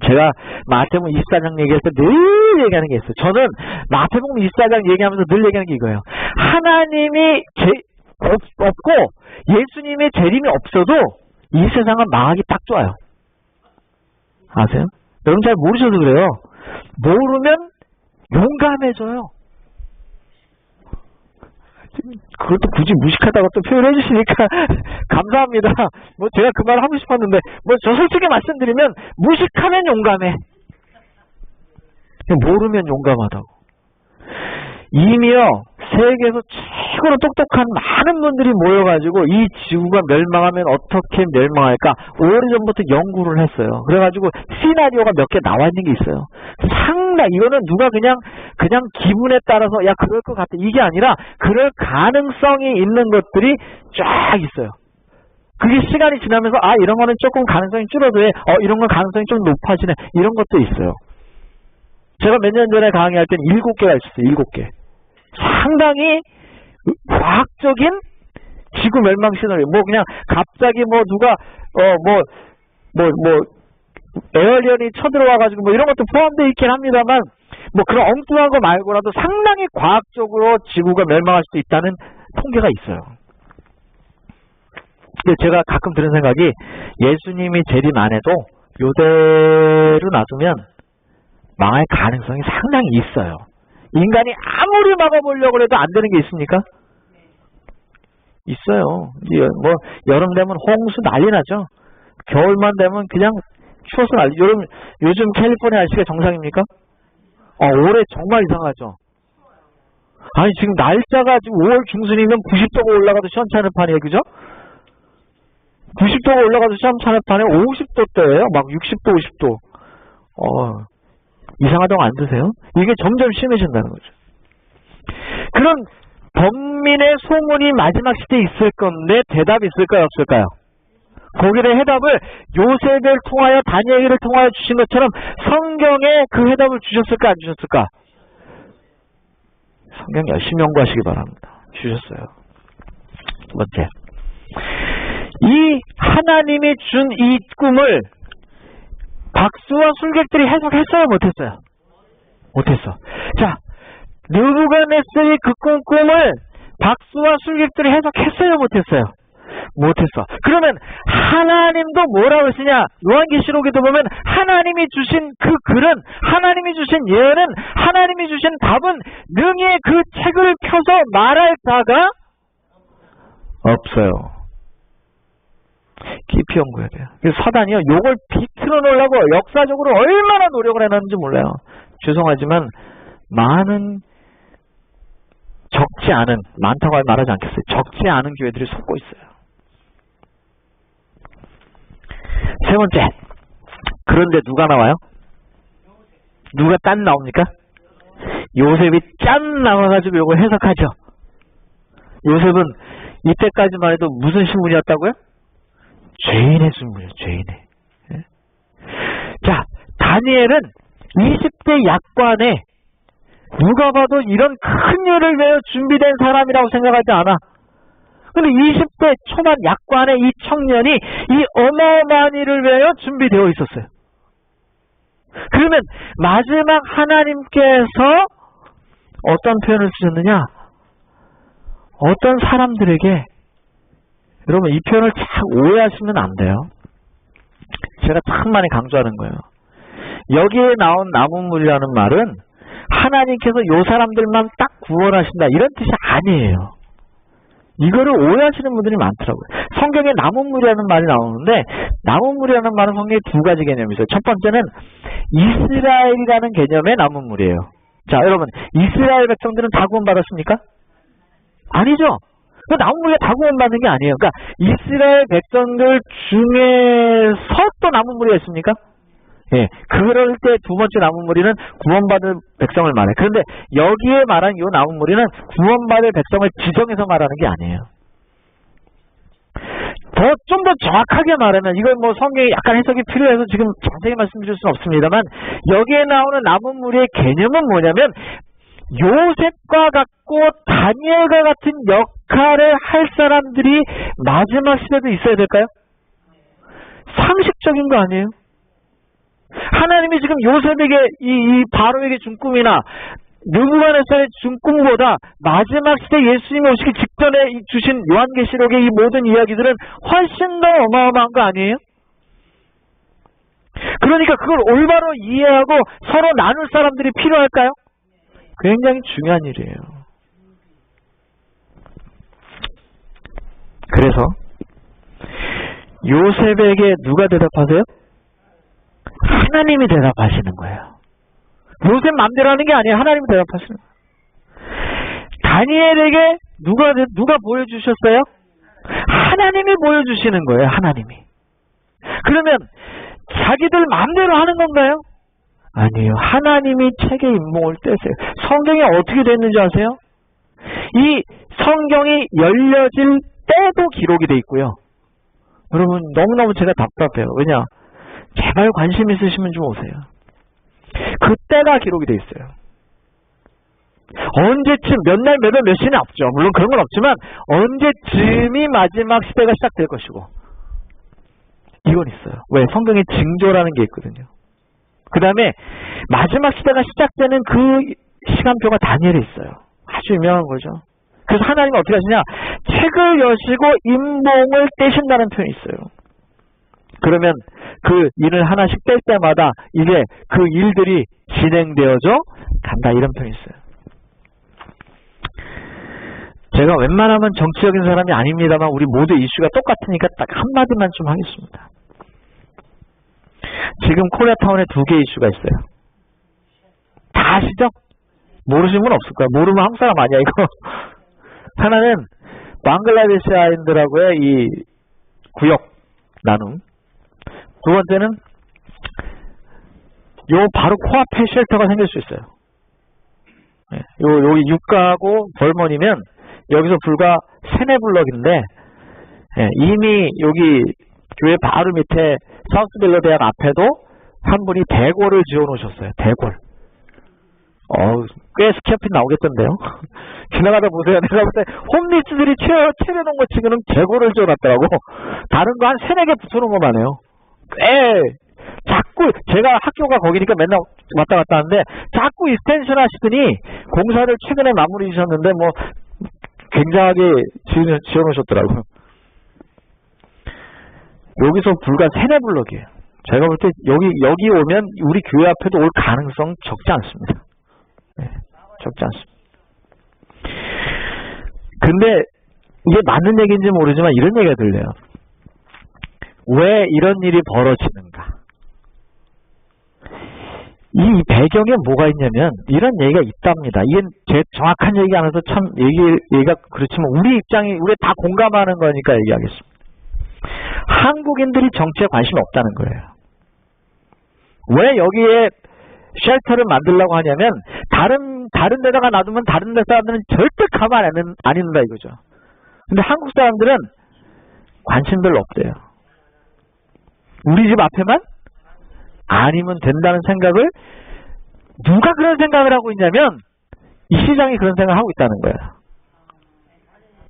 제가 마태복음 24장 얘기할 때 늘 얘기하는 게 있어요. 저는 마태복음 24장 얘기하면서 늘 얘기하는 게 이거예요. 하나님이 없고 예수님의 재림이 없어도 이 세상은 망하기 딱 좋아요. 아세요? 여러분 잘 모르셔서 그래요. 모르면 용감해져요. 그것도 굳이 무식하다고 또 표현해 주시니까 감사합니다. 뭐 제가 그 말 하고 싶었는데 뭐 저 솔직히 말씀드리면 무식하면 용감해. 모르면 용감하다고. 이미요 세계에서 최고로 똑똑한 많은 분들이 모여가지고 이 지구가 멸망하면 어떻게 멸망할까 오래전부터 연구를 했어요. 그래가지고 시나리오가 몇 개 나와 있는 게 있어요. 상당 이거는 누가 그냥 기분에 따라서 야 그럴 것 같아 이게 아니라 그럴 가능성이 있는 것들이 쫙 있어요. 그게 시간이 지나면서 아 이런 거는 조금 가능성이 줄어드네. 이런 건 가능성이 좀 높아지네. 이런 것도 있어요. 제가 몇 년 전에 강의할 때는 7개가 있었어요. 7개. 상당히 과학적인 지구 멸망 시나리오. 뭐 그냥 갑자기 뭐 누가 에어리언이 쳐들어와가지고 뭐 이런 것도 포함되어 있긴 합니다만 뭐 그런 엉뚱한 거 말고라도 상당히 과학적으로 지구가 멸망할 수도 있다는 통계가 있어요. 근데 제가 가끔 드는 생각이 예수님이 재림 안 해도 요대로 놔두면 망할 가능성이 상당히 있어요. 인간이 아무리 막아보려고 해도 안 되는 게 있습니까? 있어요. 뭐 여름 되면 홍수 난리 나죠. 겨울만 되면 그냥 추워서 난리. 요즘 캘리포니아 날씨가 정상입니까? 올해 정말 이상하죠. 아니 지금 날짜가 지금 5월 중순이면 90도가 올라가도 시원찮은 판이에요. 그죠? 90도가 올라가도 시원찮은 판에 50도대예요. 막 60도 50도. 이상하다고 안 드세요? 이게 점점 심해진다는 거죠. 그런 범민의 소문이 마지막 시대에 있을 건데 대답이 있을까요? 없을까요? 거기에 해답을 요셉을 통하여 다니엘을 통하여 주신 것처럼 성경에 그 해답을 주셨을까 안 주셨을까? 성경 열심히 연구하시기 바랍니다. 주셨어요. 두 번째, 이 하나님이 준 이 꿈을 박수와 술객들이 해석했어요? 못했어요? 못했어. 자, 느부갓네살이 그 꿈을 박수와 술객들이 해석했어요? 못했어요? 못했어. 그러면 하나님도 뭐라고 했으냐? 요한계시록에도 보면 하나님이 주신 그 글은, 하나님이 주신 예언은, 하나님이 주신 답은 능히 그 책을 펴서 말할 자가 없어요. 깊이 연구해야 돼요. 그래서 사단이요, 요걸 비틀어 놓으려고 역사적으로 얼마나 노력을 해놨는지 몰라요. 죄송하지만 많은 적지 않은, 많다고 말하지 않겠어요. 적지 않은 교회들이 속고 있어요. 세 번째. 그런데 누가 나와요? 누가 딴 나옵니까? 요셉이 짠 나와가지고 이걸 해석하죠. 요셉은 이때까지만 해도 무슨 신분이었다고요? 죄인의 신분이에요. 죄인의. 예? 자, 다니엘은 20대 약관에 누가 봐도 이런 큰 일을 위해 준비된 사람이라고 생각하지 않아. 근데 20대 초반 약관의 이 청년이 이 어마어마한 일을 위하여 준비되어 있었어요. 그러면 마지막 하나님께서 어떤 표현을 쓰셨느냐? 어떤 사람들에게, 여러분 이 표현을 참 오해하시면 안 돼요. 제가 참 많이 강조하는 거예요. 여기에 나온 나무물이라는 말은 하나님께서 요 사람들만 딱 구원하신다 이런 뜻이 아니에요. 이거를 오해하시는 분들이 많더라고요. 성경에 나무물이라는 말이 나오는데 나무물이라는 말은 성경에 두 가지 개념이 있어요. 첫 번째는 이스라엘이라는 개념의 나무물이에요. 자, 여러분 이스라엘 백성들은 다 구원받았습니까? 아니죠. 그 나무물이 다 구원받는 게 아니에요. 그러니까 이스라엘 백성들 중에서 또 나무물이 있습니까? 예, 그럴 때 두 번째 나무무리는 구원받을 백성을 말해. 그런데 여기에 말한 이 나무무리는 구원받을 백성을 지정해서 말하는 게 아니에요. 좀 더 정확하게 말하면, 이건 뭐 성경에 약간 해석이 필요해서 지금 자세히 말씀드릴 수는 없습니다만, 여기에 나오는 나무무리의 개념은 뭐냐면, 요셉과 같고 다니엘과 같은 역할을 할 사람들이 마지막 시대도 있어야 될까요? 상식적인 거 아니에요? 하나님이 지금 요셉에게 이 바로에게 준 꿈이나 느부갓네살의 준 꿈보다 마지막 시대 예수님이 오시기 직전에 주신 요한계시록의 이 모든 이야기들은 훨씬 더 어마어마한 거 아니에요? 그러니까 그걸 올바로 이해하고 서로 나눌 사람들이 필요할까요? 굉장히 중요한 일이에요. 그래서 요셉에게 누가 대답하세요? 하나님이 대답하시는 거예요. 요셉 마음대로 하는 게 아니에요. 하나님이 대답하시는 거예요. 다니엘에게 누가 보여주셨어요? 하나님이 보여주시는 거예요. 하나님이. 그러면 자기들 마음대로 하는 건가요? 아니에요. 하나님이 책의 인봉을 떼세요. 성경이 어떻게 됐는지 아세요? 이 성경이 열려질 때도 기록이 돼 있고요. 여러분 너무너무 제가 답답해요. 왜냐? 제발 관심 있으시면 좀 오세요. 그때가 기록이 돼 있어요. 언제쯤 몇 날 몇 월 몇 시는 없죠. 물론 그런 건 없지만 언제쯤이 마지막 시대가 시작될 것이고 이건 있어요. 왜? 성경에 징조라는 게 있거든요. 그 다음에 마지막 시대가 시작되는 그 시간표가 다니엘에 있어요. 아주 유명한 거죠. 그래서 하나님은 어떻게 하시냐? 책을 여시고 인봉을 떼신다는 표현이 있어요. 그러면 그 일을 하나씩 뗄 때마다 이제 그 일들이 진행되어져 간다 이런 표현이 있어요. 제가 웬만하면 정치적인 사람이 아닙니다만 우리 모두 이슈가 똑같으니까 딱 한마디만 좀 하겠습니다. 지금 코리아타운에 2개 이슈가 있어요. 다 아시죠? 모르시는 분 없을 거야. 모르면 한국 사람 아니야 이거. 하나는 방글라데시아인들하고의 이 구역 나눔. 두 번째는 요 바로 코앞에 쉘터가 생길 수 있어요. 여기 육가하고 벌먼이면 여기서 불과 3-4블럭인데 이미 여기 교회 바로 밑에 사우스빌러 대학 앞에도 한 분이 대궐을 지어놓으셨어요. 대궐. 꽤 스퀘어핏 나오겠던데요. 지나가다 보세요. 내가 볼 때 홈리스들이 채려놓은 것 치고는 대궐을 지어놨더라고. 다른 거 한 3-4개 붙여놓은 것만 해요. 꽤 자꾸 제가 학교가 거기니까 맨날 왔다 갔다 하는데 자꾸 익스텐션 하시더니 공사를 최근에 마무리 지셨는데 뭐 굉장하게 지어놓으셨더라고요. 여기서 불과 3-4블럭이에요. 제가 볼 때 여기 오면 우리 교회 앞에도 올 가능성 적지 않습니다. 네, 적지 않습니다. 근데 이게 맞는 얘기인지 모르지만 이런 얘기가 들려요. 왜 이런 일이 벌어지는가? 이 배경에 뭐가 있냐면 이런 얘기가 있답니다. 이게 제 정확한 얘기 안 해서 참 얘기가 그렇지만 우리 입장이 우리 다 공감하는 거니까 얘기하겠습니다. 한국인들이 정치에 관심이 없다는 거예요. 왜 여기에 쉘터를 만들려고 하냐면 다른 데다가 놔두면 다른 데 사람들은 절대 가만 안 있는다 이거죠. 근데 한국 사람들은 관심 별로 없대요. 우리 집 앞에만 아니면 된다는 생각을, 누가 그런 생각을 하고 있냐면 이 시장이 그런 생각을 하고 있다는 거예요.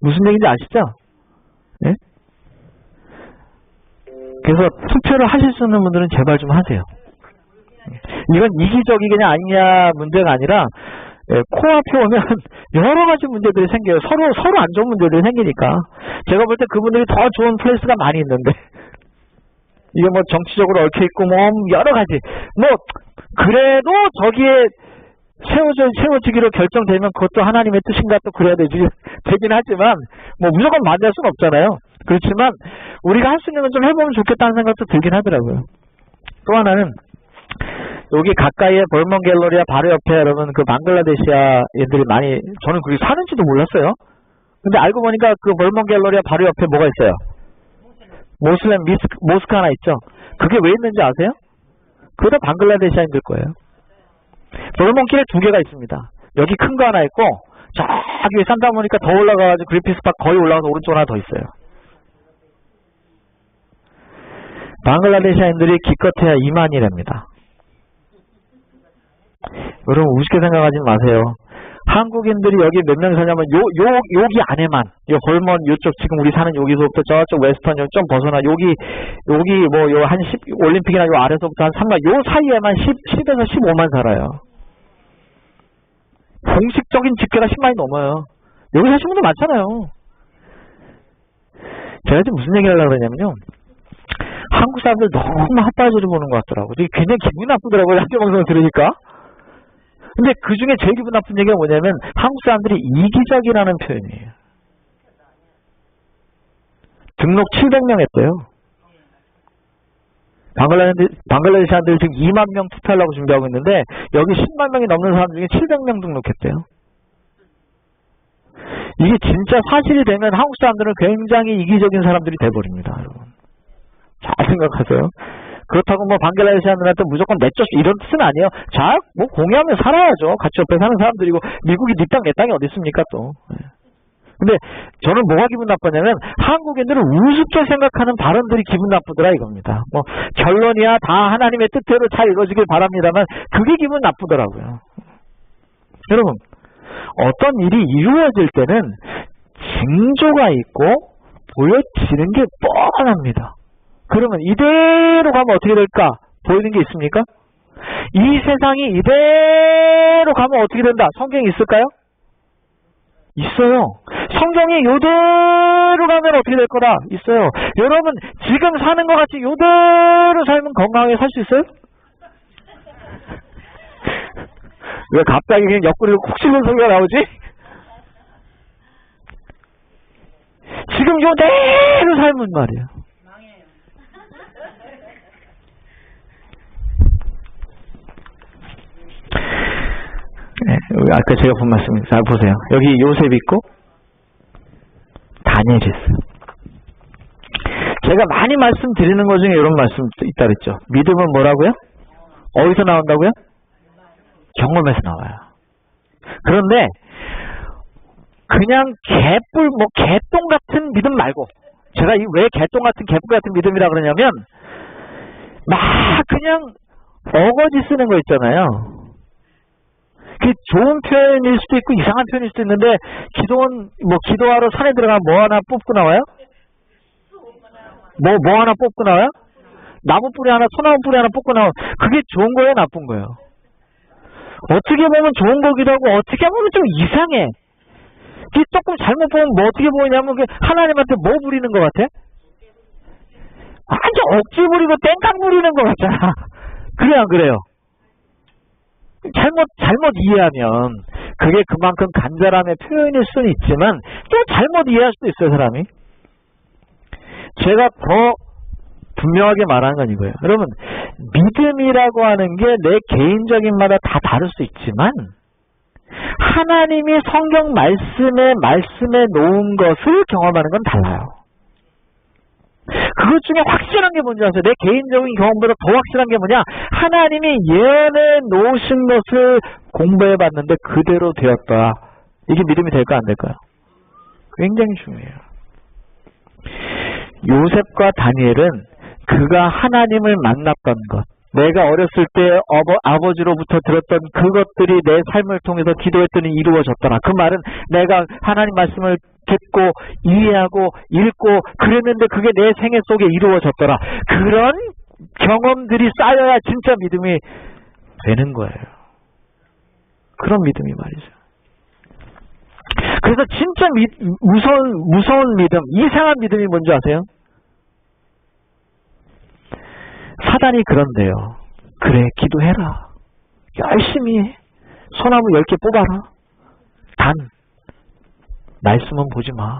무슨 얘기인지 아시죠? 네? 그래서 투표를 하실 수 있는 분들은 제발 좀 하세요. 이건 이기적이냐 아니냐 문제가 아니라 코앞에 오면 여러 가지 문제들이 생겨요. 서로 안 좋은 문제들이 생기니까. 제가 볼 때 그분들이 더 좋은 플레이스가 많이 있는데 이게 뭐 정치적으로 얽혀있고 뭐 여러 가지 뭐 그래도 저기에 세워지기로 결정되면 그것도 하나님의 뜻인가 또 그래야 되긴 하지만 뭐 무조건 만날 수는 없잖아요. 그렇지만 우리가 할 수 있는 건 좀 해보면 좋겠다는 생각도 들긴 하더라고요. 또 하나는 여기 가까이에 벌먼 갤러리아 바로 옆에 여러분 그 방글라데시아 애들이 많이, 저는 그게 사는지도 몰랐어요. 근데 알고 보니까 그 벌먼 갤러리아 바로 옆에 뭐가 있어요? 모슬렘 모스크 하나 있죠. 그게 왜 있는지 아세요? 그거 다 방글라데시아인들 거예요. 벌먼길에 2개가 있습니다. 여기 큰 거 하나 있고 저기 산타모니카 더 올라가가지고 그리피스 파크 거의 올라가서 오른쪽 하나 더 있어요. 방글라데시아인들이 기껏해야 2만이랍니다. 여러분 우습게 생각하지 마세요. 한국인들이 여기 몇 명 사냐면 여기 안에만, 요 헐먼 요쪽 지금 우리 사는 여기서부터 저쪽 웨스턴 좀 벗어나 여기 뭐 요 한 10 올림픽이나 요 아래서부터 한 3만 요 사이에만 10에서 15만 살아요. 공식적인 집계가 10만이 넘어요. 여기 사시는 분들 많잖아요. 제가 지금 무슨 얘기를 하려고 그러냐면요. 한국 사람들 너무 핫바지를 보는 것 같더라고요. 굉장히 기분이 나쁘더라고요. 학교 방송을 들으니까. 근데 그 중에 제일 기분 나쁜 얘기가 뭐냐면 한국 사람들이 이기적이라는 표현이에요. 등록 700명 했대요. 방글라데시 사람들이 지금 2만 명 투표하려고 준비하고 있는데 여기 10만 명이 넘는 사람 중에 700명 등록했대요. 이게 진짜 사실이 되면 한국 사람들은 굉장히 이기적인 사람들이 돼버립니다. 여러분. 잘 생각하세요. 그렇다고 뭐 방글라데시 사람들한테 무조건 내쫓 이런 뜻은 아니에요. 자, 뭐 공유하면 살아야죠. 같이 옆에 사는 사람들이고 미국이 네 땅 내 땅이 어디 있습니까 또. 근데 저는 뭐가 기분 나쁘냐면 한국인들은 우습게 생각하는 발언들이 기분 나쁘더라 이겁니다. 뭐 결론이야 다 하나님의 뜻대로 잘 이루어지길 바랍니다만 그게 기분 나쁘더라고요. 여러분 어떤 일이 이루어질 때는 징조가 있고 보여지는 게 뻔합니다. 그러면 이대로 가면 어떻게 될까? 보이는 게 있습니까? 이 세상이 이대로 가면 어떻게 된다? 성경이 있을까요? 있어요. 성경이 요대로 가면 어떻게 될 거다? 있어요. 여러분 지금 사는 것 같이 요대로 살면 건강하게 살 수 있어요? 왜 갑자기 그냥 옆구리로 콕 찔는 소리가 나오지? 지금 요대로 살면 말이에요. 네, 아까 제가 본 말씀 잘 보세요. 여기 요셉 있고 다니엘이 있어요. 제가 많이 말씀드리는 것 중에 이런 말씀 있다 그랬죠. 믿음은 뭐라고요? 어디서 나온다고요? 경험에서 나와요. 그런데 그냥 개뿔 뭐 개똥 같은 믿음 말고, 제가 왜 개똥 같은 개뿔 같은 믿음이라 그러냐면 막 그냥 어거지 쓰는 거 있잖아요. 그게 좋은 표현일 수도 있고 이상한 표현일 수도 있는데 기도하러 산에 들어가면 뭐 하나 뽑고 나와요? 뭐 하나 뽑고 나와요? 나무 뿌리 하나, 소나무 뿌리 하나 뽑고 나와요. 그게 좋은 거예요, 나쁜 거예요? 어떻게 보면 좋은 거기도 하고 어떻게 보면 좀 이상해. 그게 조금 잘못 보면 뭐 어떻게 보이냐면 하나님한테 뭐 부리는 것 같아? 완전 억지 부리고 땡깡 부리는 것 같잖아. 그래 안 그래요? 잘못 이해하면 그게 그만큼 간절함의 표현일 수는 있지만 또 잘못 이해할 수도 있어요, 사람이. 제가 더 분명하게 말하는 건 이거예요. 여러분, 믿음이라고 하는 게 내 개인적인 마다 다 다를 수 있지만 하나님이 성경 말씀에 놓은 것을 경험하는 건 달라요. 그 그것 중에 확실한 게 뭔지 아세요? 내 개인적인 경험보다 더 확실한 게 뭐냐? 하나님이 예언해 놓으신 것을 공부해 봤는데 그대로 되었다. 이게 믿음이 될까 안 될까요? 굉장히 중요해요. 요셉과 다니엘은 그가 하나님을 만났던 것, 내가 어렸을 때 아버지로부터 들었던 그것들이 내 삶을 통해서 기도했더니 이루어졌더라. 그 말은 내가 하나님 말씀을 듣고 이해하고 읽고 그랬는데 그게 내 생애 속에 이루어졌더라. 그런 경험들이 쌓여야 진짜 믿음이 되는 거예요. 그런 믿음이 말이죠. 그래서 진짜 무서운 믿음, 이상한 믿음이 뭔지 아세요? 사단이 그런데요. 그래, 기도해라. 열심히 해. 소나무 10개 뽑아라. 단, 말씀은 보지 마.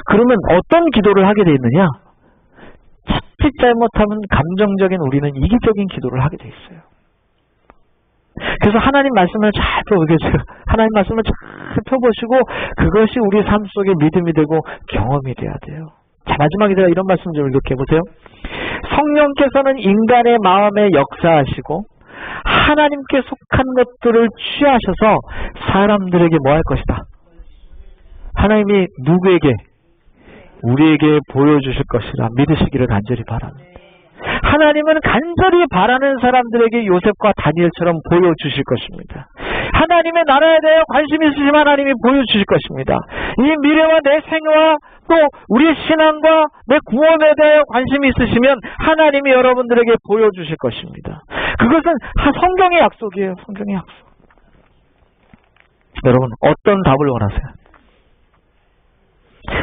그러면 어떤 기도를 하게 돼 있느냐? 자칫 잘못하면 감정적인 우리는 이기적인 기도를 하게 돼 있어요. 그래서 하나님 말씀을 잘 펴보세요. 하나님 말씀을 잘 펴보시고 그것이 우리 삶 속에 믿음이 되고 경험이 돼야 돼요. 자, 마지막에 제가 이런 말씀 좀 이렇게 해보세요. 성령께서는 인간의 마음에 역사하시고 하나님께 속한 것들을 취하셔서 사람들에게 뭐 할 것이다? 하나님이 누구에게? 우리에게 보여주실 것이라 믿으시기를 간절히 바랍니다. 하나님은 간절히 바라는 사람들에게 요셉과 다니엘처럼 보여주실 것입니다. 하나님의 나라에 대해 관심 있으시면 하나님이 보여주실 것입니다. 이 미래와 내 생애와 또 우리 신앙과 내 구원에 대해 관심이 있으시면 하나님이 여러분들에게 보여주실 것입니다. 그것은 성경의 약속이에요. 성경의 약속. 여러분 어떤 답을 원하세요?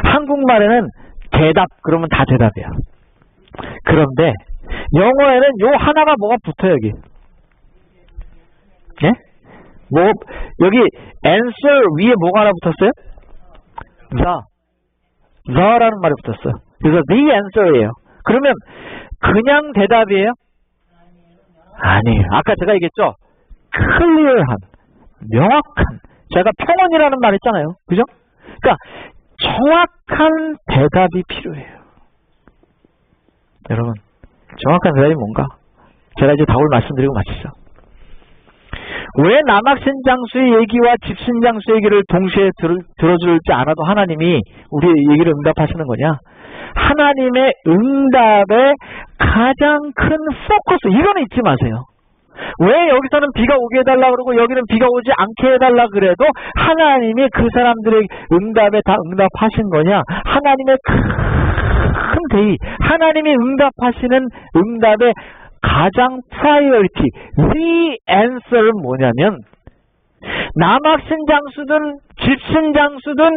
한국말에는 대답 그러면 다 대답이야. 그런데 영어에는 요 하나가 뭐가 붙어요 여기. 예? 뭐 여기 answer 위에 뭐가 하나 붙었어요? the라는 말이 붙었어요. 그래서 the answer예요. 그러면 그냥 대답이에요? 아니에요. 아까 제가 얘기했죠. 클리어한, 명확한. 제가 평온이라는 말 했잖아요. 그죠? 그러니까 정확한 대답이 필요해요. 여러분 정확한 대답이 뭔가? 제가 이제 답을 말씀드리고 마치죠. 왜 남학신장수의 얘기와 집신장수의 얘기를 동시에 들어줄지 않아도 하나님이 우리 얘기를 응답하시는 거냐? 하나님의 응답의 가장 큰 포커스, 이거는 잊지 마세요. 왜 여기서는 비가 오게 해달라 그러고 여기는 비가 오지 않게 해달라 그래도 하나님이 그 사람들의 응답에 다 응답하신 거냐? 하나님의 큰 대의, 하나님이 응답하시는 응답의 가장 프라이어리티, the answer는 뭐냐면 남학신장수든 집신장수든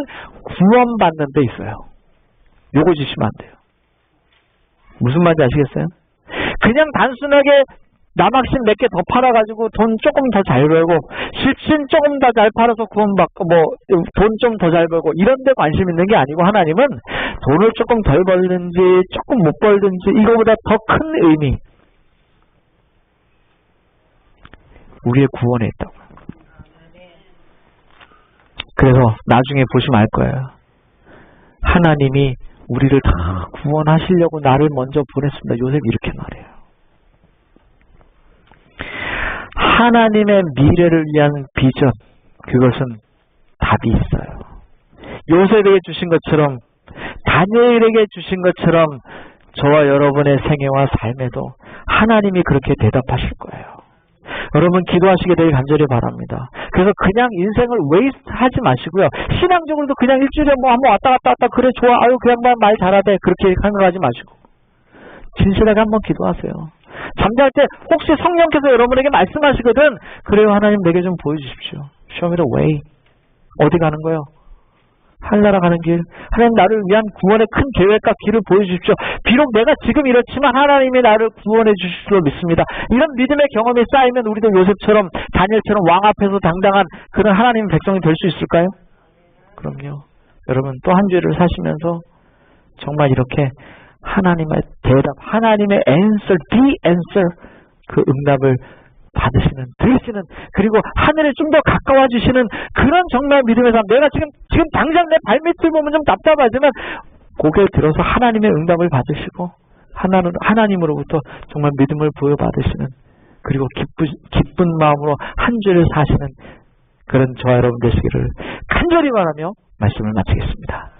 구원받는 데 있어요. 요거 주시면 안 돼요. 무슨 말인지 아시겠어요? 그냥 단순하게 남학신 몇 개 더 팔아가지고 돈 조금 더 잘 벌고 집신 조금 더 잘 팔아서 구원받고 뭐 돈 좀 더 잘 벌고 이런 데 관심 있는 게 아니고 하나님은 돈을 조금 덜 벌든지 조금 못 벌든지 이거보다 더 큰 의미, 우리의 구원에 있다고. 그래서 나중에 보시면 알 거예요. 하나님이 우리를 다 구원하시려고 나를 먼저 보냈습니다. 요셉이 이렇게 말해요. 하나님의 미래를 위한 비전, 그것은 답이 있어요. 요셉에게 주신 것처럼 다니엘에게 주신 것처럼 저와 여러분의 생애와 삶에도 하나님이 그렇게 대답하실 거예요. 여러분 기도하시게 되길 간절히 바랍니다. 그래서 그냥 인생을 웨이스트 하지 마시고요. 신앙적으로도 그냥 일주일에 뭐 한번 왔다 갔다 그래 좋아 아유 그 양반 말 잘하대 그렇게 생각하지 마시고 진실하게 한번 기도하세요. 잠잘 때 혹시 성령께서 여러분에게 말씀하시거든 그래요 하나님 내게 좀 보여주십시오. Show me the way. 어디 가는 거요? 하늘나라 가는 길. 하나님 나를 위한 구원의 큰 계획과 길을 보여주십시오. 비록 내가 지금 이렇지만 하나님이 나를 구원해 주실 줄 믿습니다. 이런 믿음의 경험이 쌓이면 우리도 요셉처럼 다니엘처럼 왕 앞에서 당당한 그런 하나님의 백성이 될 수 있을까요? 그럼요. 여러분 또 한 주를 사시면서 정말 이렇게 하나님의 대답, 하나님의 answer, the answer 그 응답을 받으시는, 들으시는, 그리고 하늘에 좀 더 가까워 주시는 그런 정말 믿음의 삶. 내가 지금 당장 내 발밑을 보면 좀 답답하지만 고개 들어서 하나님의 응답을 받으시고 하나님으로부터 정말 믿음을 부여받으시는, 그리고 기쁜 마음으로 한 주를 사시는 그런 저와 여러분 되시기를 간절히 바라며 말씀을 마치겠습니다.